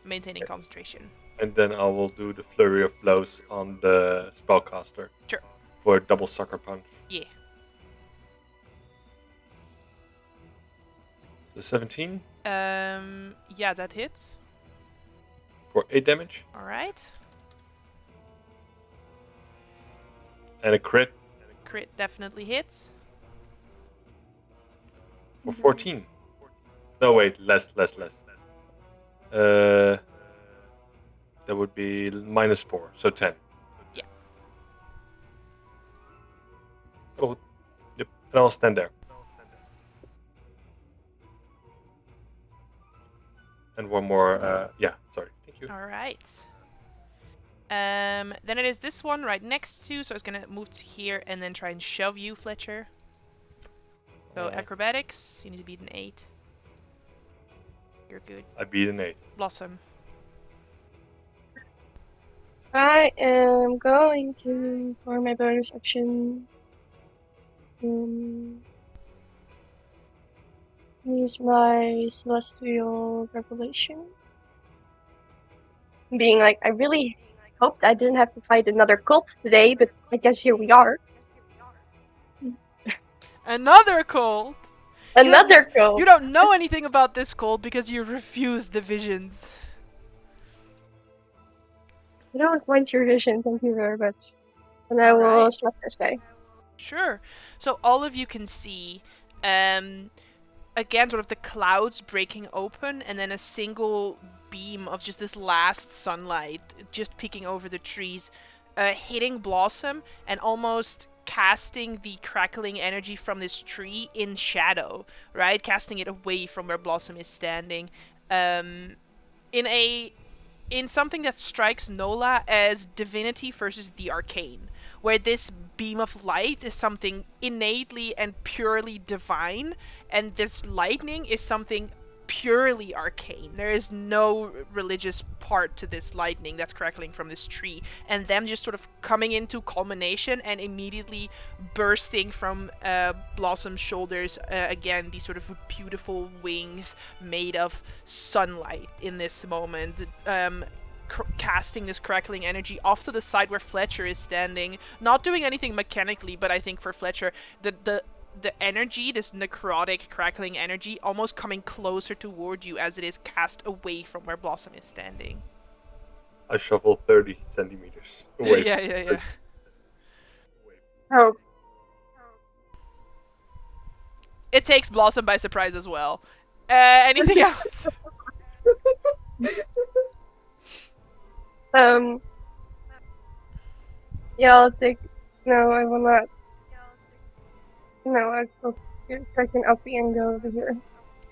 Maintaining concentration. And then I will do the flurry of blows on the spellcaster. Sure. For a double sucker punch. Yeah. So 17 Yeah, that hits. for 8 damage. All right. And a crit Crit definitely hits. for 14. No, wait, less. That would be -4, so 10. Yeah. Oh, yep. And I'll stand there. And one more, yeah, sorry. Thank you. All right. Then it is this one right next to, so I was gonna move to here and then try and shove you, Fletcher. So acrobatics, you need to beat an 8. You're good. I beat an 8. Blossom. I am going to, for my bonus action, use my celestial revelation. Being like, I really hoped I didn't have to fight another cult today, but I guess here we are. Another cold. Another cult. You don't know anything about this cold because you refuse the visions. I don't want your vision, thank you very much. And I will Alright. slap this guy. Sure. So all of you can see, again, sort of the clouds breaking open, and then a single beam of just this last sunlight just peeking over the trees, hitting Blossom and almost casting the crackling energy from this tree in shadow, right? Casting it away from where Blossom is standing. In something that strikes Nola as divinity versus the arcane, where this beam of light is something innately and purely divine, and this lightning is something purely arcane. There is no religious part to this lightning that's crackling from this tree, and them just sort of coming into culmination and immediately bursting from Blossom's shoulders, again, these sort of beautiful wings made of sunlight in this moment, casting this crackling energy off to the side where Fletcher is standing, not doing anything mechanically, but I think for Fletcher, the energy, this necrotic crackling energy, almost coming closer toward you as it is cast away from where Blossom is standing. I shuffle 30 centimeters away. Yeah. Oh, It takes Blossom by surprise as well. Anything else? yeah, I'll take. No, I will not. No, I will take an uppy and go over here.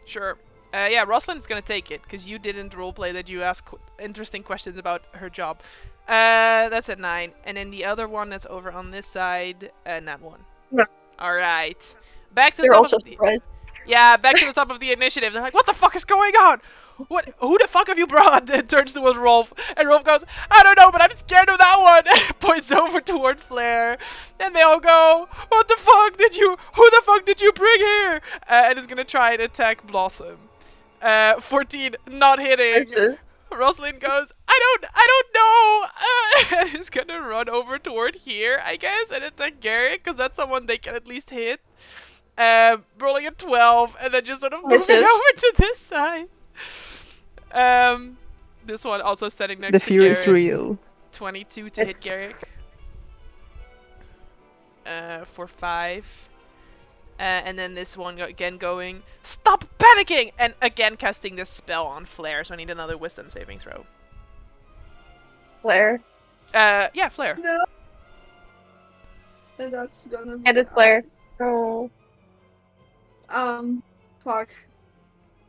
Sure. Yeah, Rosalind's gonna take it, because you didn't roleplay that you asked interesting questions about her job. That's at 9. And then the other one that's over on this side, nat 1. No. Alright. Back to the They're top also of the... surprised. Yeah, back to the top of the initiative. They're like, what the fuck is going on? What? Who the fuck have you brought? And turns towards Rolf, and Rolf goes, I don't know, but I'm scared of that one. Points over toward Flair, and they all go, who the fuck did you bring here? And is gonna try and attack Blossom. 14, not hitting. Versus. Rosalind goes, I don't know. And is gonna run over toward here, I guess, and attack Garrick, because that's someone they can at least hit. Rolling a 12, and then just sort of moving Misses. over to this side. This one also standing next The to fear Garrick. is real. 22 to hit Garrick. For 5. And then this one again going, stop panicking! And again casting this spell on Flare, so I need another wisdom saving throw. Flare. Yeah, Flare. No. And that's gonna be. Get it, Flare. Oh. Fuck.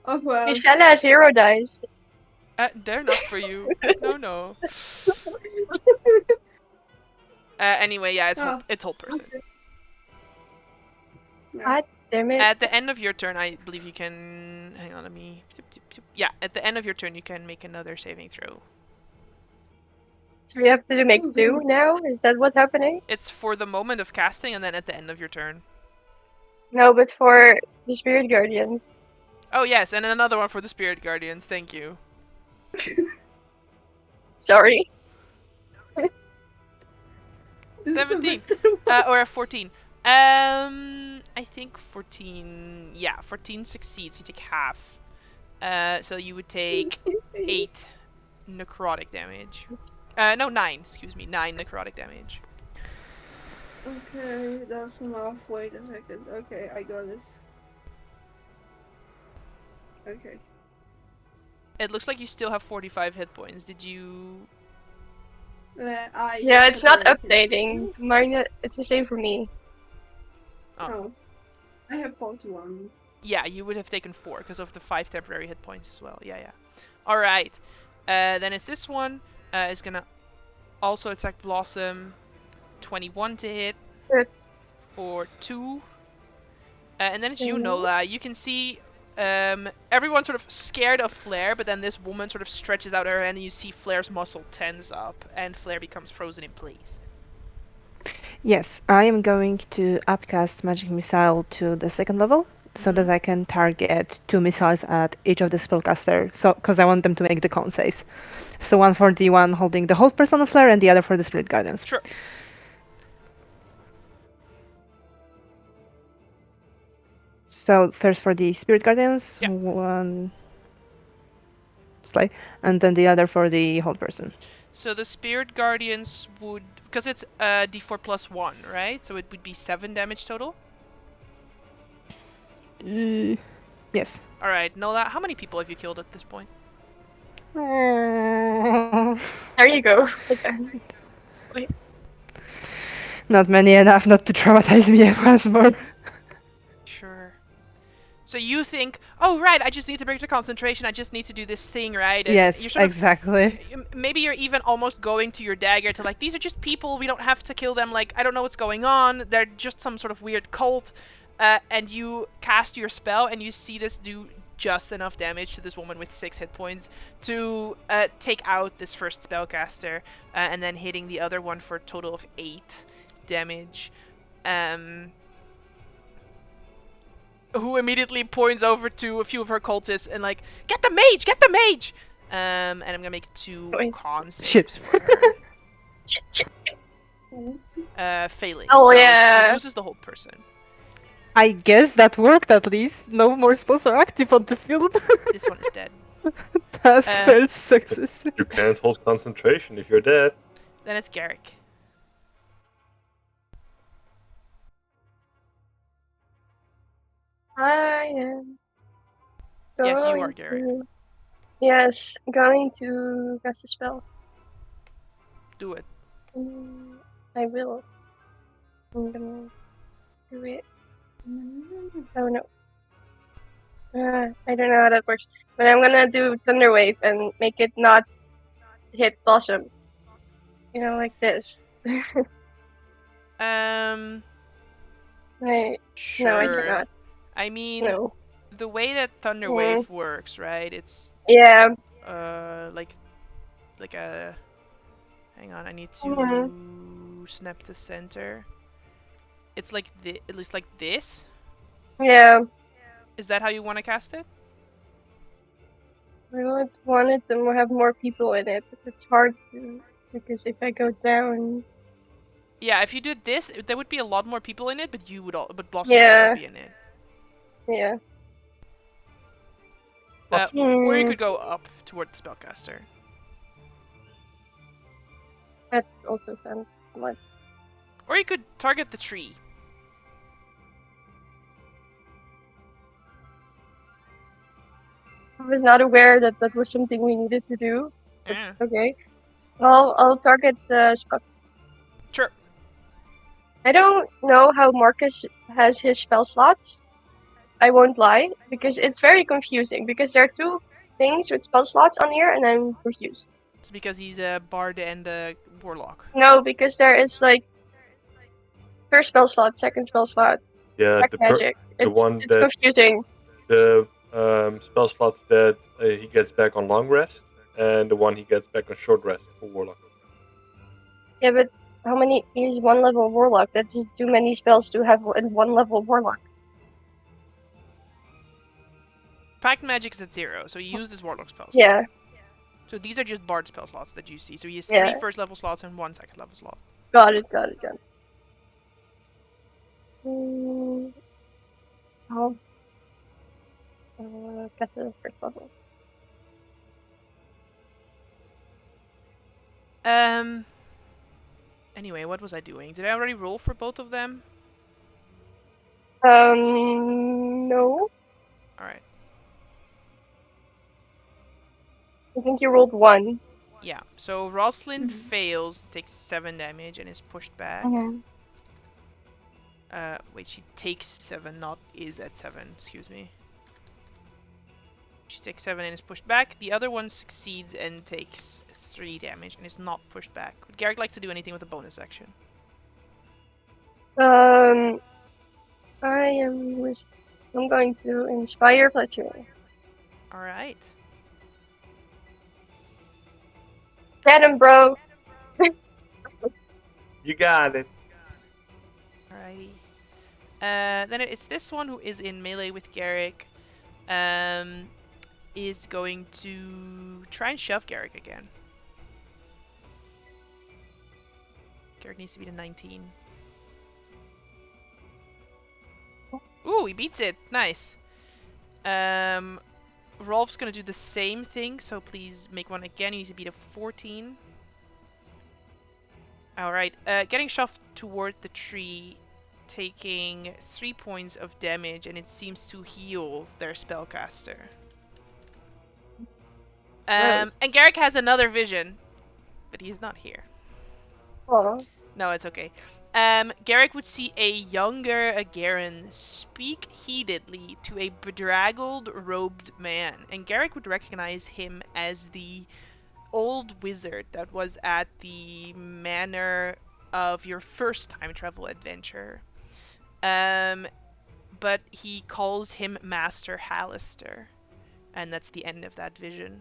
Oh well. Michelle has hero dice. They're not for you. No. Anyway, yeah, it's whole person. God damn it. At the end of your turn, I believe you can... Hang on, let me... Yeah, at the end of your turn, you can make another saving throw. So we have to make 2 now? Is that what's happening? It's for the moment of casting, and then at the end of your turn. No, but for the Spirit Guardian. Oh, yes, and another one for the Spirit Guardians. Thank you. Sorry. 17. Or a 14. I think 14. Yeah, 14 succeeds. You take half. So you would take 8 necrotic damage. No, 9. Excuse me, 9 necrotic damage. Okay, that's enough. Wait a second. Okay, I got it. Okay. It looks like you still have 45 hit points. Did you? Yeah, it's not updating. Mine, it's the same for me. Oh. No, I have 41. Yeah, you would have taken 4 because of the 5 temporary hit points as well. Yeah. All right. Then it's this one. Is gonna also attack Blossom. 21 to hit It's for 2. And then it's you, Nola. You can see everyone sort of scared of Flare, but then this woman sort of stretches out her hand and you see Flare's muscle tense up and Flare becomes frozen in place. Yes, I am going to upcast Magic Missile to the 2nd level so that I can target 2 missiles at each of the spellcaster. So, because I want them to make the con saves. So one for the one holding the hold person of Flare and the other for the Spirit Guardians. Sure. So first for the Spirit Guardians, Yeah. one slide, and then the other for the hold person. So the Spirit Guardians would, because it's d4 plus 1, right? So it would be 7 damage total. Yes. All right, Nola, how many people have you killed at this point? there you go. Again. Wait. Not many enough not to traumatize me once more. Sure. So you think, oh right, I just need to break the concentration. I just need to do this thing, right? And Yes, you're sort of, exactly. maybe you're even almost going to your dagger to like, these are just people. We don't have to kill them. Like, I don't know what's going on. They're just some sort of weird cult. And you cast your spell, and you see this do just enough damage to this woman with 6 hit points to take out this first spellcaster, and then hitting the other one for a total of 8 damage. Who immediately points over to a few of her cultists and like, get the mage! Get the mage! And I'm gonna make 2 con saves Shit. for her. Failing. Oh, so yeah. She loses the whole person. I guess that worked at least. No more spells are active on the field. This one is dead. Task failed success. You can't hold concentration if you're dead. Then it's Garrick. I am. Yes, you are going Garrick. Yes, going to cast a spell. Do it. I will. I'm gonna do it. Oh no. I don't know how that works. But I'm gonna do Thunder Wave and make it not hit Blossom. You know, like this. Wait, Sure. no, I cannot. I mean, No. the way that Thunder Wave works, right? It's Yeah. like a. Hang on, I need to snap to center. It's like at least like this. Yeah. Is that how you want to cast it? I would want it to have more people in it, but it's hard to because if I go down. Yeah, if you did this, there would be a lot more people in it, but you would but Blossom would also be in it. Yeah. Or you could go up toward the spellcaster. That also sounds nice. Or you could target the tree. I was not aware that that was something we needed to do. Yeah. Okay. I'll target the spell. Sure. I don't know how Marcus has his spell slots. I won't lie, because it's very confusing, because there are 2 things with spell slots on here, and I'm confused. It's because he's a bard and a warlock. No, because there is like first spell slot, second spell slot, Yeah, black magic. It's confusing. The spell slots that he gets back on long rest, and the one he gets back on short rest for warlock. Yeah, but how many? He's 1 level warlock. That's too many spells to have in 1 level warlock. Pact magic is at 0, so he used his warlock spells. Yeah. So these are just bard spell slots that you see. So he has 3 first level slots and 1 second level slot. Got it. I'll get to the first level. Anyway, what was I doing? Did I already roll for both of them? No. Alright. I think you rolled 1. Yeah, so Rosalind Mhm. fails, takes 7 damage, and is pushed back. Mhm. Wait, she takes 7, not is at 7, excuse me. She takes 7 and is pushed back. The other one succeeds and takes 3 damage and is not pushed back. Would Garrick like to do anything with a bonus action? I'm going to inspire Fletcher. Alright. Get him, bro! You got it. Alrighty. Then it's this one who is in melee with Garrick. Is going to try and shove Garrick again. Garrick needs to beat a 19. Ooh, he beats it. Nice. Rolf's gonna do the same thing, so please make one again. He needs to beat a 14. Alright, getting shoved toward the tree, taking 3 points of damage, and it seems to heal their spellcaster. And Garrick has another vision, but he's not here. Oh. No, it's okay. Garrick would see a younger Agaran speak heatedly to a bedraggled, robed man, and Garrick would recognize him as the old wizard that was at the manor of your first time travel adventure. But he calls him Master Hallister, and that's the end of that vision.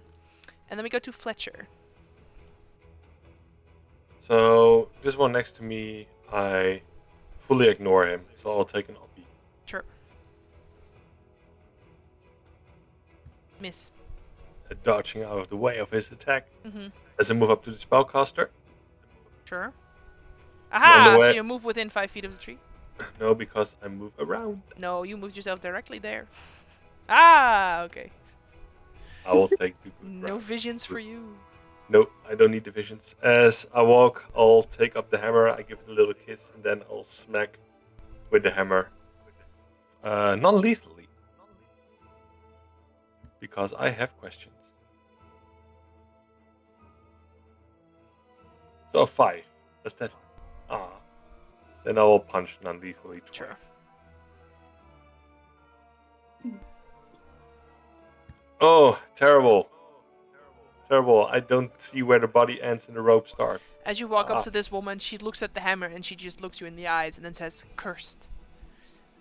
And then we go to Fletcher. So this one next to me, I fully ignore him, so I'll take an uppy. Sure. Miss. Dodging out of the way of his attack. Mm-hmm. As I move up to the spellcaster. Sure. On Aha! the way- So you move within 5 feet of the tree? No, because I move around. No, you moved yourself directly there. Ah, okay. I will take the good No route. visions for you. No, I don't need the visions. As I walk, I'll take up the hammer, I give it a little kiss, and then I'll smack with the hammer. Non-lethally. Because I have questions. So a 5. Does that... Then I will punch non-lethally twice. Sure. Oh, terrible. Terrible. I don't see where the body ends and the rope starts. As you walk up to this woman, she looks at the hammer and she just looks you in the eyes and then says, "Cursed."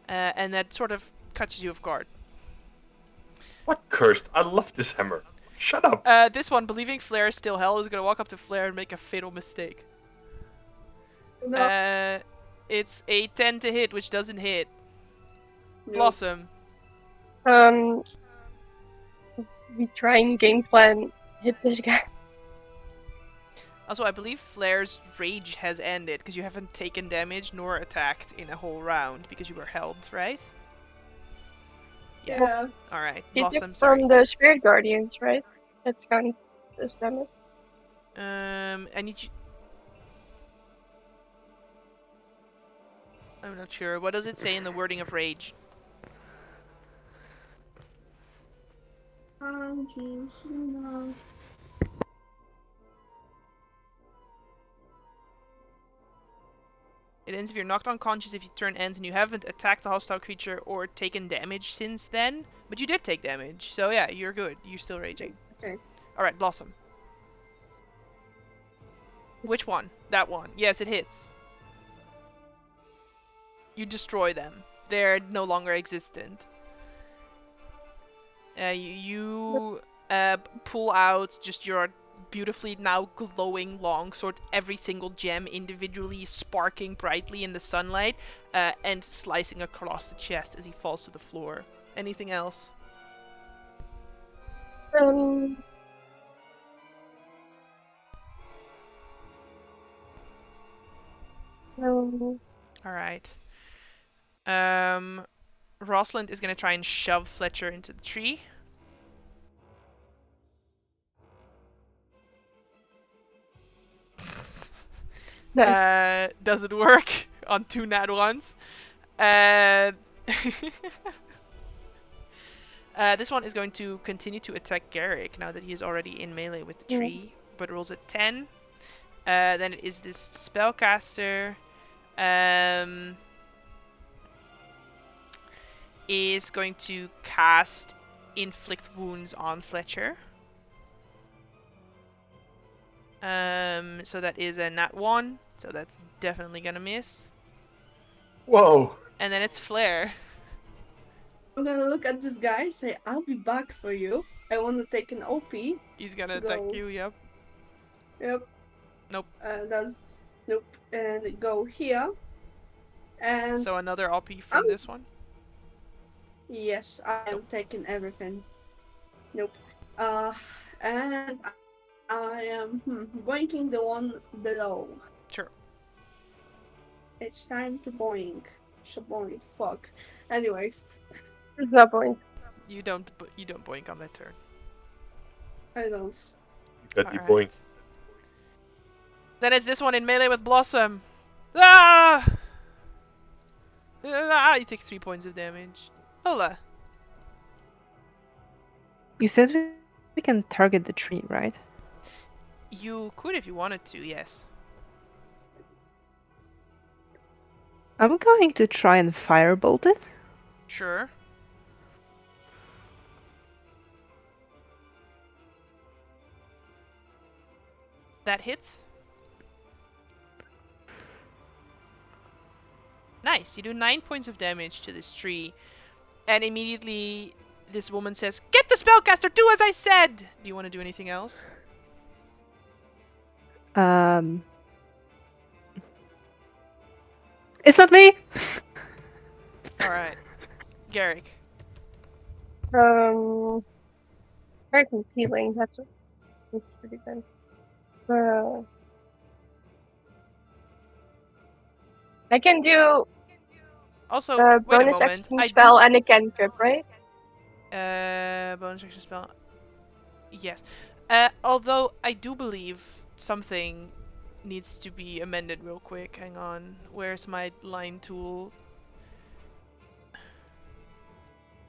And that sort of catches you off guard. What cursed? I love this hammer. Shut up. This one, believing Flare is still hell, is gonna walk up to Flare and make a fatal mistake. No. It's a 10 to hit, which doesn't hit. Blossom. We try and game plan hit this guy. Also, I believe Flare's rage has ended because you haven't taken damage nor attacked in a whole round because you were held, right? Yeah. Alright, He Blossom, took sorry. from the Spirit Guardians, right? That's counting this damage. I need you... I'm not sure. What does it say in the wording of rage? It ends if you're knocked unconscious if your turn ends and you haven't attacked a hostile creature or taken damage since then. But you did take damage, so yeah, you're good. You're still raging. Okay. Alright, Blossom. Which one? That one. Yes, it hits. You destroy them. They're no longer existent. You pull out just your beautifully now glowing longsword, every single gem individually sparking brightly in the sunlight, and slicing across the chest as he falls to the floor. Anything else? No. Alright. Rosalind is gonna try and shove Fletcher into the tree. Nice. Doesn't work on 2 nat ones. This one is going to continue to attack Garrick now that he is already in melee with the tree, but rolls a 10. Then it is this spellcaster. Is going to cast Inflict Wounds on Fletcher. So that is a nat 1, so that's definitely gonna miss. Whoa! And then it's Flare. I'm gonna look at this guy, say, I'll be back for you. I want to take an OP. He's gonna Go. attack you, yep. Yep. Nope. Nope. And go here. And So another OP from this one? yes, I am taking everything. Nope. And I am boinking the one below. Sure. It's time to boink. Shaboink. Fuck. Anyways, It's not point. You don't boink on that turn. I don't. You got the Alright. boink. Then it's this one in melee with Blossom. Ah! Ah! You take 3 points of damage. Nola. You said we can target the tree, right? You could if you wanted to, yes. I'm going to try and firebolt it. Sure. That hits. Nice. You do 9 points of damage to this tree. And immediately this woman says, "Get the spellcaster! Do as I said!" Do you want to do anything else? It's not me! Alright. Garrick. Garrick needs healing. That's what needs to be done. I can do Also, a wait a bonus moment. action I spell and a cantrip, right? bonus action spell. Yes. Although I do believe something needs to be amended real quick. Hang on. Where's my line tool?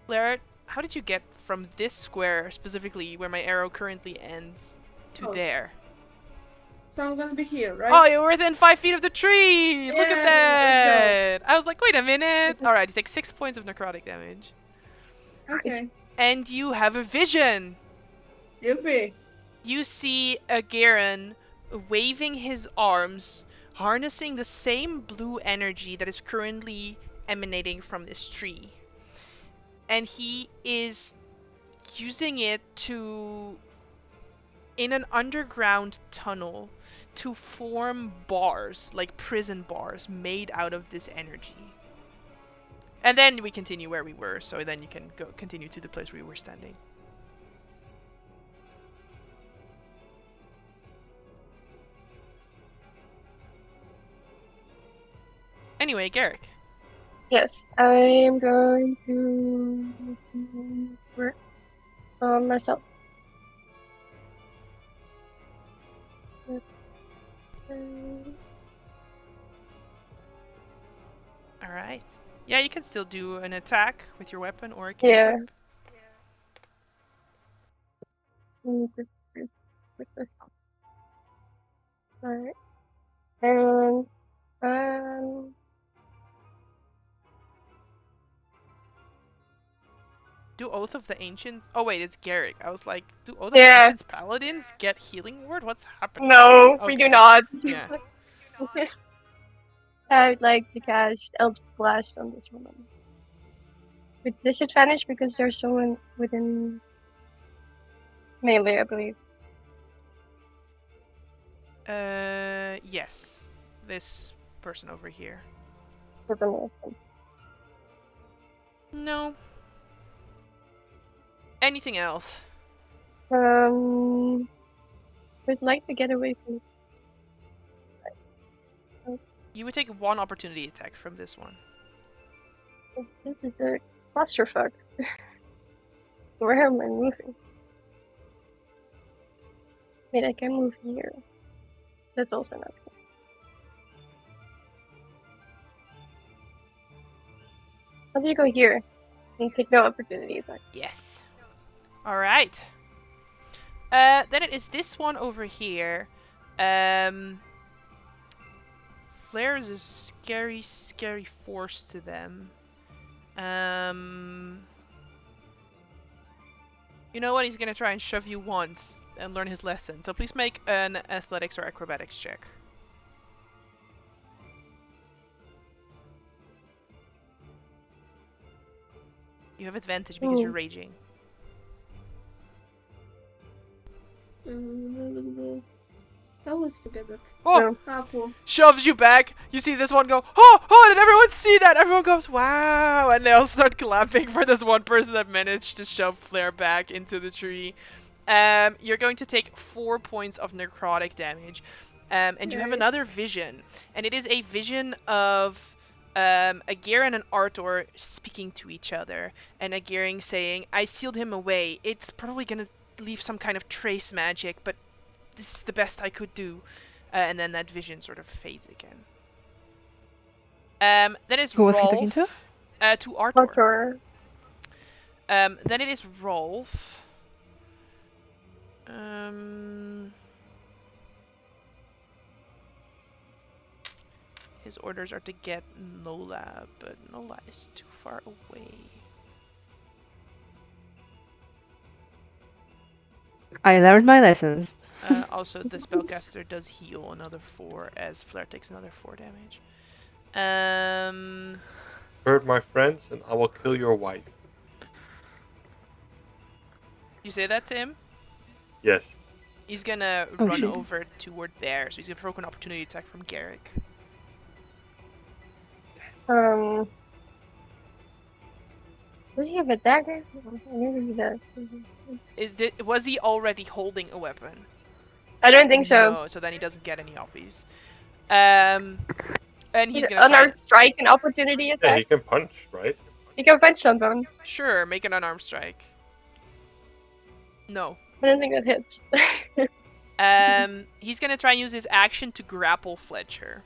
Larrett, how did you get from this square, specifically where my arrow currently ends, to Oh. there? So I'm gonna be here, right? Oh, you're within 5 feet of the tree! Look at Yeah, that! I was like, wait a minute! Alright, you take 6 points of necrotic damage. Okay. And you have a vision! Yippee. You see a Garen waving his arms, harnessing the same blue energy that is currently emanating from this tree. And he is using it to, in an underground tunnel, to form bars, like prison bars, made out of this energy. And then we continue where we were, so then you can continue to the place where we were standing. Anyway, Garrick. Yes, I am going to work on myself. Alright. Yeah, you can still do an attack with your weapon or a Yeah. cantrip. Alright. And Do Oath of the Ancients? Oh wait, it's Garrick. I was like, do Oath of the Yeah. Ancients paladins get healing word? What's happening? no, we Okay. do not. Yeah. I would like to cast Eldritch Blast on this woman. With disadvantage because there's someone within melee, I believe. Yes. This person over here. For the offense. No. Anything else? Would like to get away from. You would take one opportunity attack from this one. This is a clusterfuck. Where am I moving? Wait, I can move here. That's also not good. How do you go here? And take no opportunity attack. Yes. All right. Then it is this one over here. Flare is a scary, scary force to them. You know what? He's gonna try and shove you once and learn his lesson. So please make an athletics or acrobatics check. You have advantage because you're raging. I always forget that. Oh! No. Apple. Shoves you back. You see this one go, oh, did everyone see that? Everyone goes, wow, and they all start clapping for this one person that managed to shove Flare back into the tree. You're going to take 4 points of necrotic damage. And you have Yay. another vision, and it is a vision of Agirin and Arthur speaking to each other, and Agirin saying, I sealed him away. It's probably gonna leave some kind of trace magic, but this is the best I could do. And then that vision sort of fades again. Then is Who was he Rolf. talking to? To Arthur. Arthur. Then it is Rolf. His orders are to get Nola, but Nola is too far away. I learned my lessons. Also, the spellcaster does heal another 4 as Flare takes another 4 damage. Hurt my friends, and I will kill your wife. You say that to him? Yes. He's gonna Oh, run shit. over toward there, so he's gonna provoke an opportunity attack from Garrick. Does he have a dagger? Maybe he does. Was he already holding a weapon? I don't think so. No, so then he doesn't get any offies. And he's He's gonna try. unarmed strike and opportunity Yeah, attack. he can punch, right? He can punch someone. Sure, make an unarmed strike. No. I don't think that hits. He's gonna try and use his action to grapple Fletcher.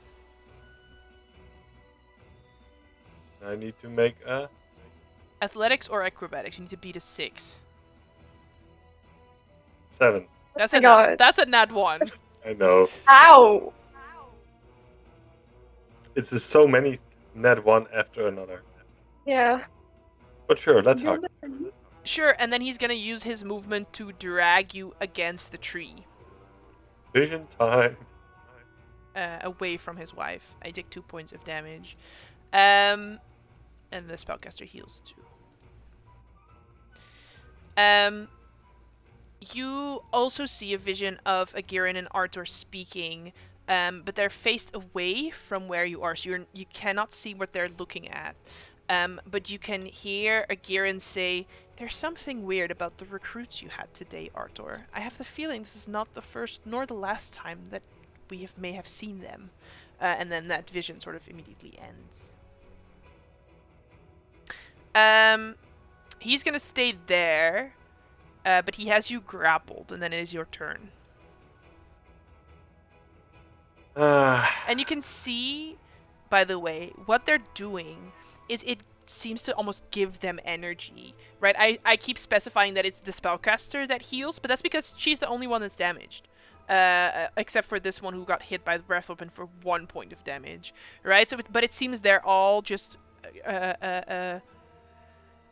I need to make a... Athletics or acrobatics? You need to beat a 6. 7. That's Oh a my God. that's a nat 1. I know. Ow! It's just so many net one after another. Yeah. But sure, let's Go hug. back. Sure, and then he's gonna use his movement to drag you against the tree. Vision time. Away from his wife. I take 2 points of damage. And the spellcaster heals too. You also see a vision of Agirin and Arthur speaking, but they're faced away from where you are, so you cannot see what they're looking at. But you can hear Agirin say, "There's something weird about the recruits you had today, Arthur. I have the feeling this is not the first nor the last time that we may have seen them." And then that vision sort of immediately ends. He's gonna stay there, but he has you grappled, and then it is your turn. And you can see, by the way, what they're doing is it seems to almost give them energy, right? I keep specifying that it's the spellcaster that heals, but that's because she's the only one that's damaged. Except for this one who got hit by the breath weapon for 1 point of damage, right? So, but it seems they're all just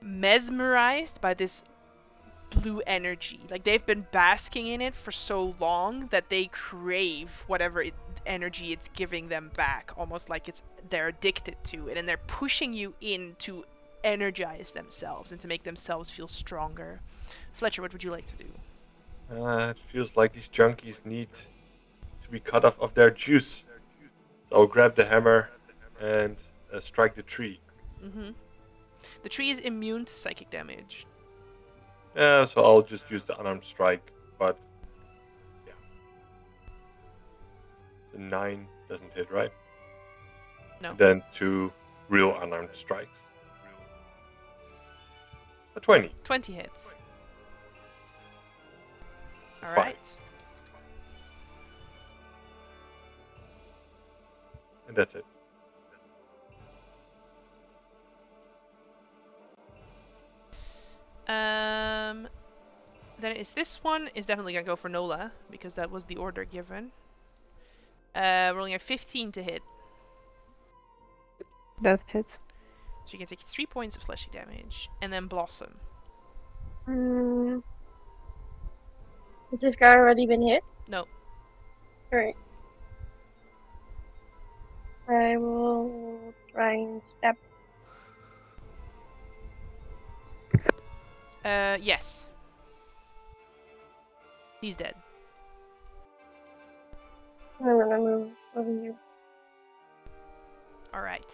mesmerized by this blue energy. Like they've been basking in it for so long that they crave whatever energy it's giving them back, almost like they're addicted to it, and they're pushing you in to energize themselves and to make themselves feel stronger. Fletcher, what would you like to do? It feels like these junkies need to be cut off of their juice. So I'll grab the hammer and strike the tree. Mm-hmm. The tree is immune to psychic damage. Yeah, so I'll just use the unarmed strike, but yeah. The 9 doesn't hit, right? No. And then 2 real unarmed strikes. A 20. 20 hits. All Fine. right. And that's it. Then this one is definitely gonna go for Nola because that was the order given. Rolling a 15 to hit. That hits. So you can take 3 points of slashing damage, and then Blossom. Has this guy already been hit? No. Alright. I will try and stab. Yes. He's dead. I'm gonna move over here. All right.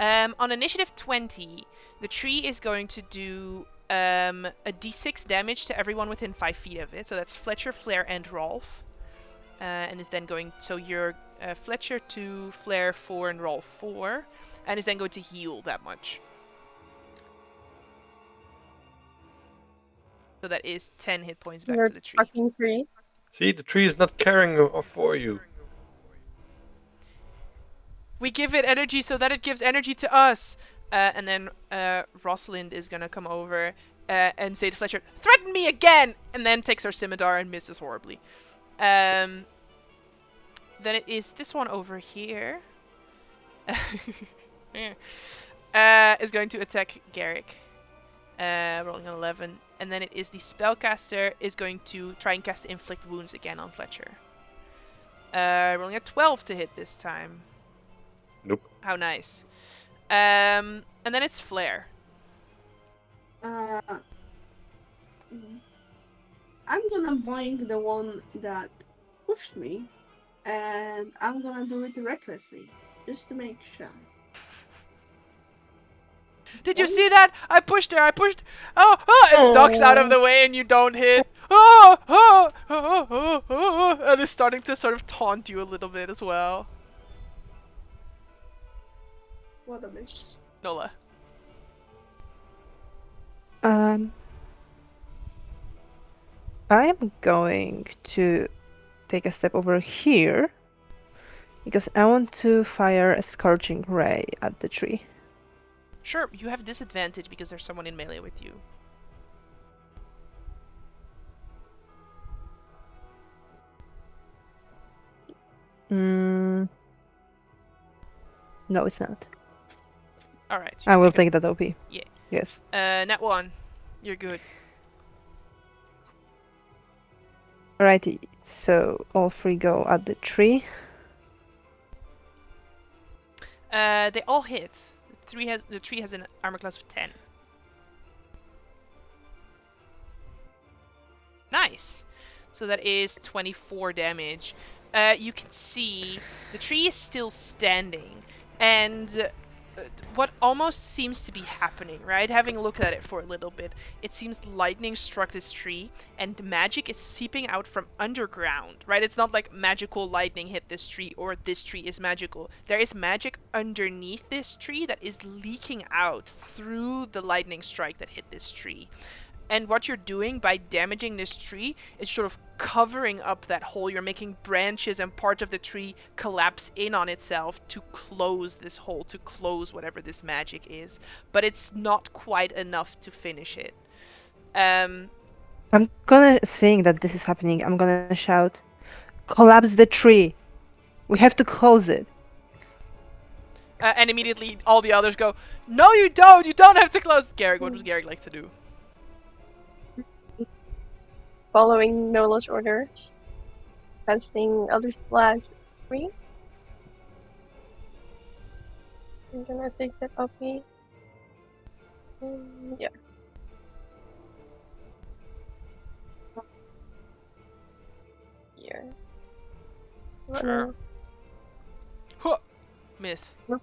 On initiative 20, the tree is going to do a d6 damage to everyone within 5 feet of it. So that's Fletcher, Flair, and Rolf. And is then going. So you're Fletcher 2, Flair 4, and Rolf 4, and is then going to heal that much. So that is 10 hit points back You're to the tree. fucking free. See, the tree is not caring for you. We give it energy so that it gives energy to us. And then Rosalind is gonna come over and say to Fletcher, "Threaten me again!" And then takes her scimitar and misses horribly. Then it is this one over here. Is going to attack Garrick. Rolling an 11. And then it is the spellcaster is going to try and cast Inflict Wounds again on Fletcher. Rolling a 12 to hit this time. Nope. How nice. And then it's Flair. I'm gonna boink the one that pushed me, and I'm gonna do it recklessly, just to make sure. Did you see that? I pushed her. Oh, and ducks out of the way, and you don't hit. And is starting to sort of taunt you a little bit as well. What a miss. Nola. I am going to take a step over here because I want to fire a scorching ray at the tree. Sure, you have disadvantage because there's someone in melee with you. No, it's not. Alright. I will take that OP. Yeah. Yes. Nat 1. You're good. Alrighty, so all three go at the tree. They all hit. The tree has an armor class of 10. Nice. So that is 24 damage. You can see the tree is still standing, and what almost seems to be happening, right? Having looked at it for a little bit, it seems lightning struck this tree, and magic is seeping out from underground, right? It's not like magical lightning hit this tree, or this tree is magical. There is magic underneath this tree that is leaking out through the lightning strike that hit this tree. And what you're doing by damaging this tree is sort of covering up that hole. You're making branches and part of the tree collapse in on itself to close this hole, to close whatever this magic is. But it's not quite enough to finish it. I'm gonna, seeing that this is happening, I'm gonna shout, "Collapse the tree! We have to close it!" And immediately all the others go, "No, you don't! You don't have to close!" Garrick, what would Garrick like to do? Following Nola's orders. Casting Eldritch Blast 3. I'm gonna take that off me. Yeah. Here. Sure. Huh. Miss. Nope.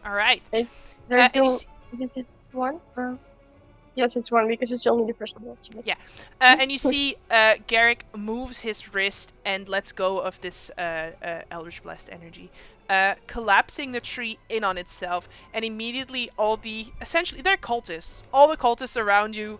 Alright. There's and you no... see- Is it one? Yes, it's one because it's only the first level. Actually. Yeah. And you see Garrick moves his wrist and lets go of this Eldritch Blast energy, collapsing the tree in on itself, and immediately essentially they're cultists. All the cultists around you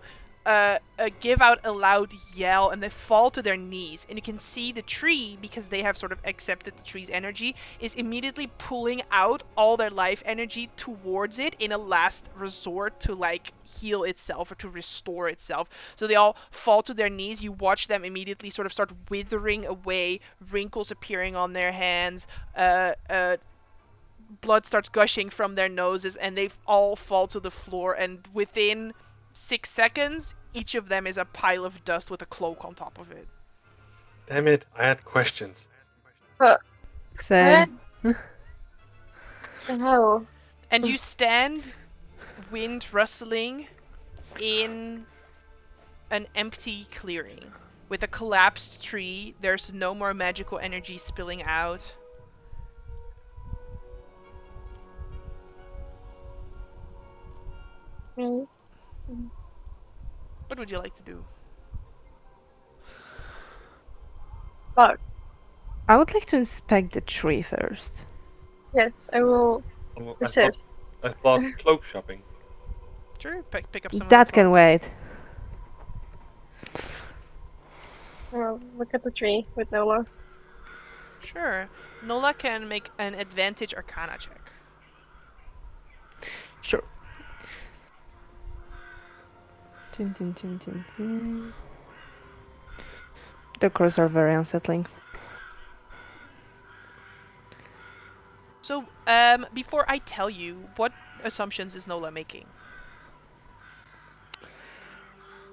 give out a loud yell and they fall to their knees, and you can see the tree, because they have sort of accepted the tree's energy, is immediately pulling out all their life energy towards it in a last resort to like heal itself or to restore itself. So they all fall to their knees. You watch them immediately sort of start withering away, wrinkles appearing on their hands, blood starts gushing from their noses, and they all fall to the floor, and within 6 seconds, each of them is a pile of dust with a cloak on top of it. Damn it! I had questions. Same. The hell? And you stand, wind rustling, in an empty clearing. With a collapsed tree, there's no more magical energy spilling out. Really? What would you like to do? Fuck. I would like to inspect the tree first. Yes, I will Oh, assist. I thought cloak shopping. Sure, pick up some That of the can cloak. wait. I'll look at the tree with Nola. Sure. Nola can make an advantage arcana check. Sure. Tin, tin, tin, tin, tin. The crows are very unsettling. So, before I tell you, what assumptions is Nola making?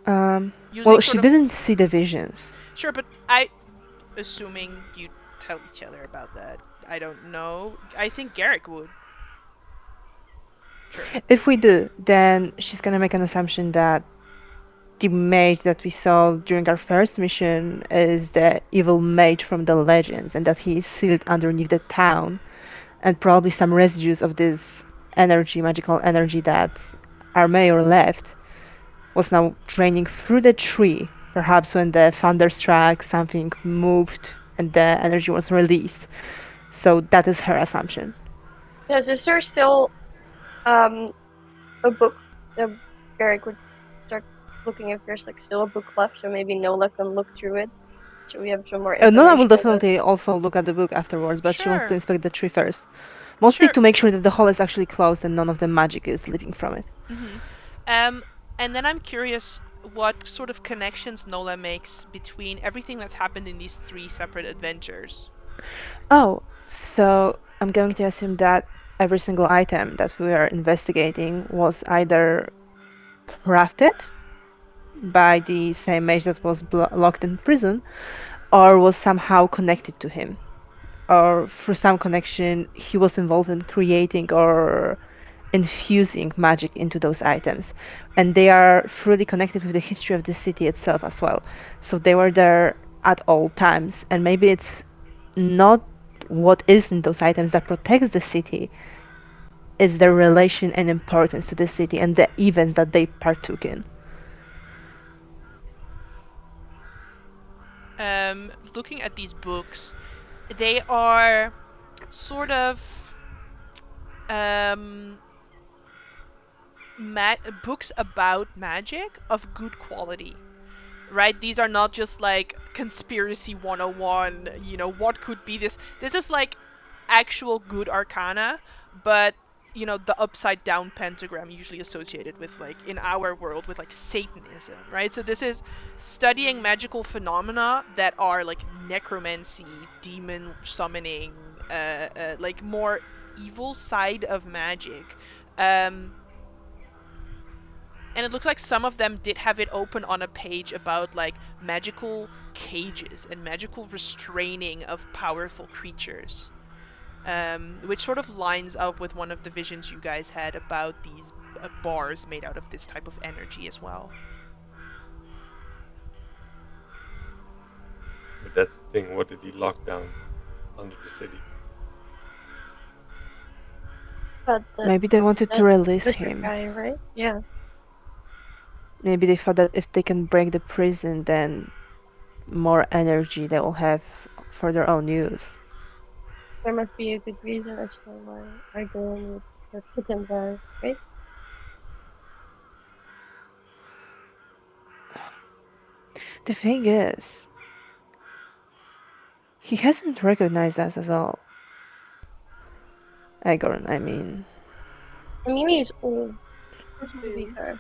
Using Well, sort she of- didn't see the visions. Sure, but assuming you tell each other about that, I don't know. I think Garrick would. Sure. If we do, then she's gonna make an assumption that the mage that we saw during our first mission is the evil mage from the legends, and that he is sealed underneath the town, and probably some residues of this energy, magical energy that our mayor left, was now draining through the tree. Perhaps when the thunder struck, something moved and the energy was released. So that is her assumption. Yes, is there still a book that Garrick would start looking if there's like still a book left, so maybe Nola can look through it. So we have some more information. Nola will on this. definitely also look at the book afterwards, but she wants to Sure. inspect the tree first. Mostly Sure. to make sure that the hole is actually closed and none of the magic is leaving from it. Mm-hmm. And then I'm curious what sort of connections Nola makes between everything that's happened in these 3 separate adventures. Oh, so I'm going to assume that every single item that we are investigating was either crafted by the same mage that was locked in prison, or was somehow connected to him. Or through some connection, he was involved in creating or infusing magic into those items. And they are fully connected with the history of the city itself as well. So they were there at all times. And maybe it's not what is in those items that protects the city, is their relation and importance to the city and the events that they partook in. Looking at these books, they are sort of books about magic of good quality, right? These are not just like conspiracy 101, what could be this. This is like actual good arcana, but the upside down pentagram usually associated with, like, in our world, with like Satanism, right? So this is studying magical phenomena that are like necromancy, demon summoning, like more evil side of magic. And it looks like some of them did have it open on a page about like magical cages and magical restraining of powerful creatures, which sort of lines up with one of the visions you guys had about these bars made out of this type of energy as well. But that's the thing. What did he lock down under the city? But Maybe they wanted to release Mr. him. guy, right? Yeah. Maybe they thought that if they can break the prison, then more energy they will have for their own use. There must be a good reason as to why Argon would have put him there, right? The thing is, he hasn't recognized us at all. Agorn, I mean. I mean, he's old. For To be sure. fair.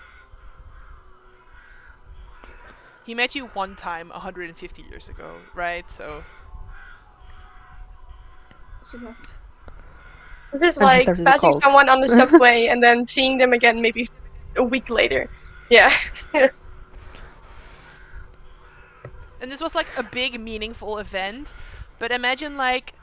He met you one time 150 years ago, right? So So that's This is And he like started a passing cult. someone on the subway and then seeing them again maybe a week later. Yeah. and this was like a big meaningful event, but imagine like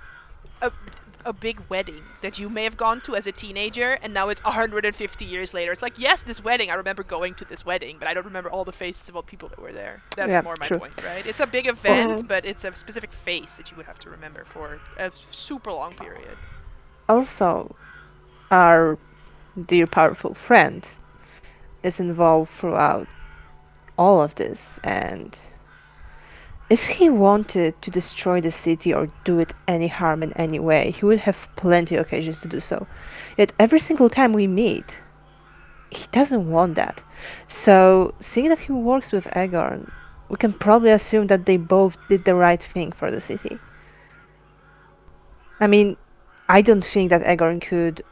a big wedding that you may have gone to as a teenager and now it's 150 years later. It's like, yes, this wedding, I remember going to this wedding, but I don't remember all the faces of all the people that were there. That's Yeah, more my true. point, right? It's a big event, Mhm. but it's a specific face that you would have to remember for a super long period. Also, our dear powerful friend is involved throughout all of this, and if he wanted to destroy the city or do it any harm in any way, he would have plenty of occasions to do so. Yet every single time we meet, he doesn't want that. So, seeing that he works with Aegon, we can probably assume that they both did the right thing for the city. I mean, I don't think that Aegon could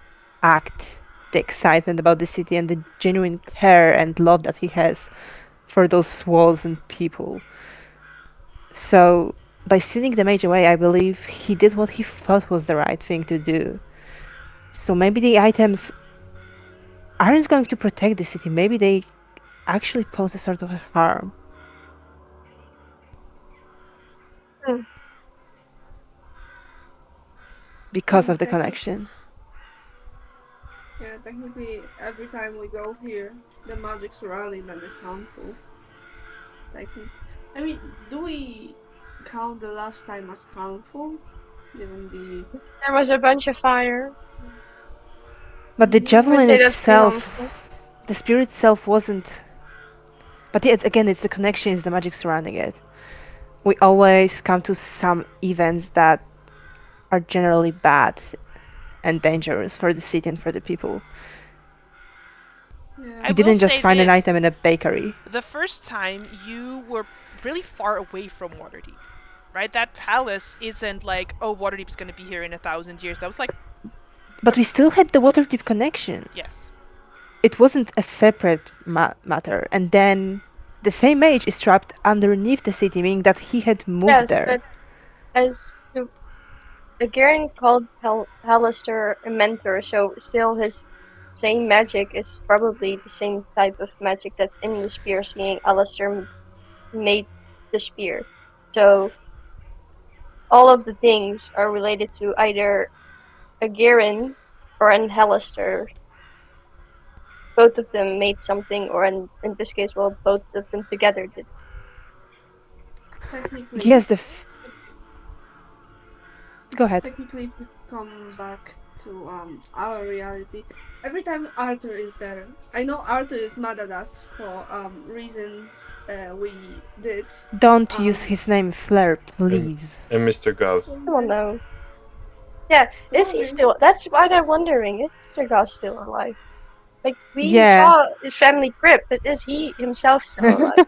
act the excitement about the city and the genuine care and love that he has for those walls and people. So, by sending the mage away, I believe he did what he thought was the right thing to do. So maybe the items aren't going to protect the city. Maybe they actually pose a sort of a harm. Hmm. Because of the technically, connection. yeah, technically, every time we go here, the magic surrounding them is harmful. Technically, I mean, do we count the last time as harmful, given the? There was a bunch of fire. So But the Mhm. I would javelin say that's pretty itself, harmful. the spirit itself wasn't. But yeah, it's the connection, it's the magic surrounding it. We always come to some events that are generally bad and dangerous for the city and for the people. Yeah. I We will didn't just say find an this. item in a bakery. The first time you were really far away from Waterdeep, right? That palace isn't like, oh, Waterdeep's gonna be here in 1,000 years. That was like, But we still had the Waterdeep connection. yes. It wasn't a separate matter. And then the same mage is trapped underneath the city, meaning that he had moved Yes, there. but as the Garen called Hallister a mentor, so still his same magic is probably the same type of magic that's in the spear, seeing Alistair made the spear. So all of the things are related to either a Garen or an Hallister. Both of them made something, or in this case, well, both of them together did. Technically, Yes, Go ahead. technically, if we come back to our reality, every time Arthur is there, I know Arthur is mad at us for reasons we did. Don't use his name Flair, And, please. and Mr. Gauss. I don't know. Yeah, is he Why? still? That's what I'm wondering. Is Mr. Goss still alive? Like we Yeah. saw his family crypt, but is he himself still alive?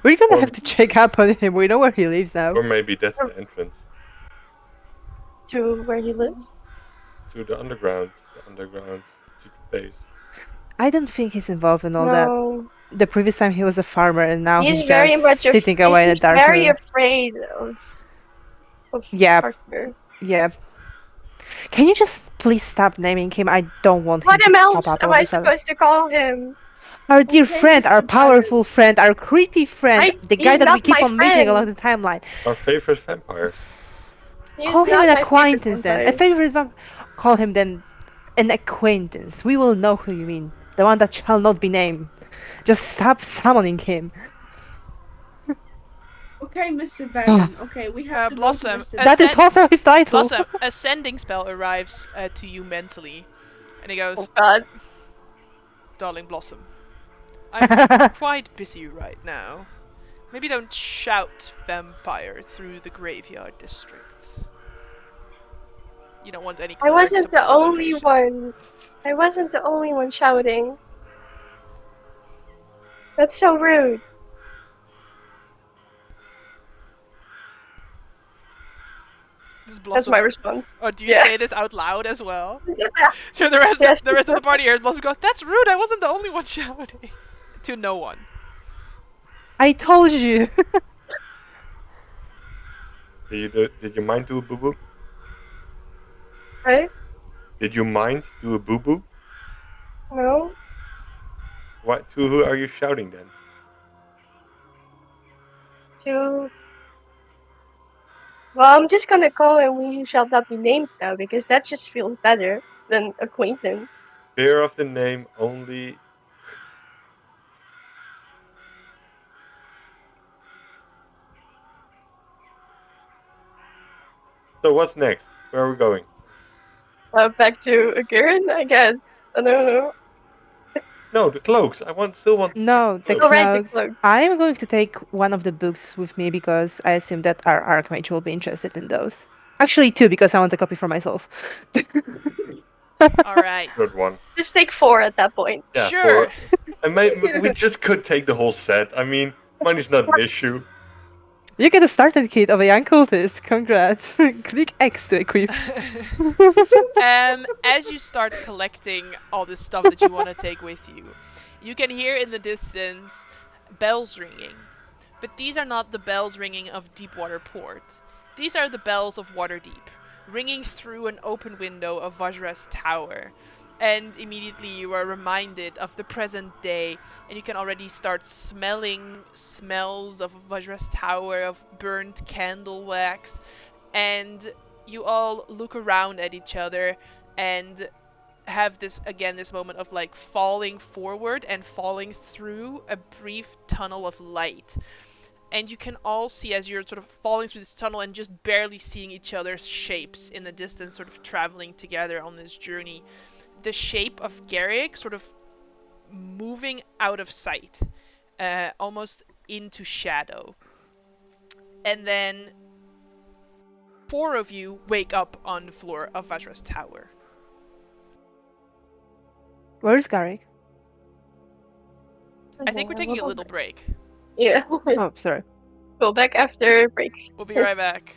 We're gonna Or, have to check up on him. We know where he lives now. or maybe that's Or the entrance to where he lives? to the underground secret base. I don't think he's involved in all that. No, The previous time he was a farmer and now he's he's very just much sitting he away in a seems dark very room. afraid of Yeah, Arthur. yeah. Can you just please stop naming him? I don't want him What to pop else up am all of I a sudden. supposed to call him? Our dear Okay, friend, our Mr. Byron. powerful friend, our creepy friend, the guy He's that we not keep my on meeting along friend. the timeline. Our favorite vampire. He's Call him not an my favorite acquaintance then. A vampire. favorite Call him then an acquaintance. We will know who you mean. The one that shall not be named. Just stop summoning him. Okay, Mr. Baron. Okay, we have to go to Blossom, Mr. That is also his title. Blossom, a sending spell arrives to you mentally, and he Oh goes, God. "Darling Blossom, I'm quite busy right now. Maybe don't shout vampire through the graveyard district. You don't want any I clerics wasn't of the low only location. one. I wasn't the only one shouting. That's so rude. This is That's Blossom. my response. Or do you Yeah. say this out loud as well? Yeah. So the rest Yes. of the party hears Blossom go, "That's rude, I wasn't the only one shouting." To no one. I told you. Did you mind do a boo boo? Right? Did you mind do a boo boo? No. What to who are you shouting then? To. Well, I'm just gonna call him "We Who Shall Not Be Named" now because that just feels better than acquaintance. Fear of the name only. So what's next? Where are we going? Back to Garen, I guess. I don't know. No, the cloaks. Still want to check No, the the Oh, cloaks. right, the cloaks. cloak. I'm going to take one of the books with me because I assume that our archmage will be interested in those. Actually, two because I want a copy for myself. Alright. Good one. Just take 4 at that point. Yeah, Sure. And we just could take the whole set. I mean, money's not an issue. You get a starter kit of a young cultist. Congrats. Click X to equip. As you start collecting all this stuff that you want to take with you, you can hear in the distance bells ringing. But these are not the bells ringing of Deepwater Port. These are the bells of Waterdeep, ringing through an open window of Vajra's tower. And immediately you are reminded of the present day, and you can already start smelling smells of Vajra's tower, of burnt candle wax, and you all look around at each other and have this moment of like falling forward and falling through a brief tunnel of light. And you can all see as you're sort of falling through this tunnel and just barely seeing each other's shapes in the distance, sort of traveling together on this journey, the shape of Garrick sort of moving out of sight, almost into shadow. And then 4 of you wake up on the floor of Vajra's tower. Where's Garrick? I think we're taking a little break. Yeah. Oh, sorry. Go back after break. We'll be right back.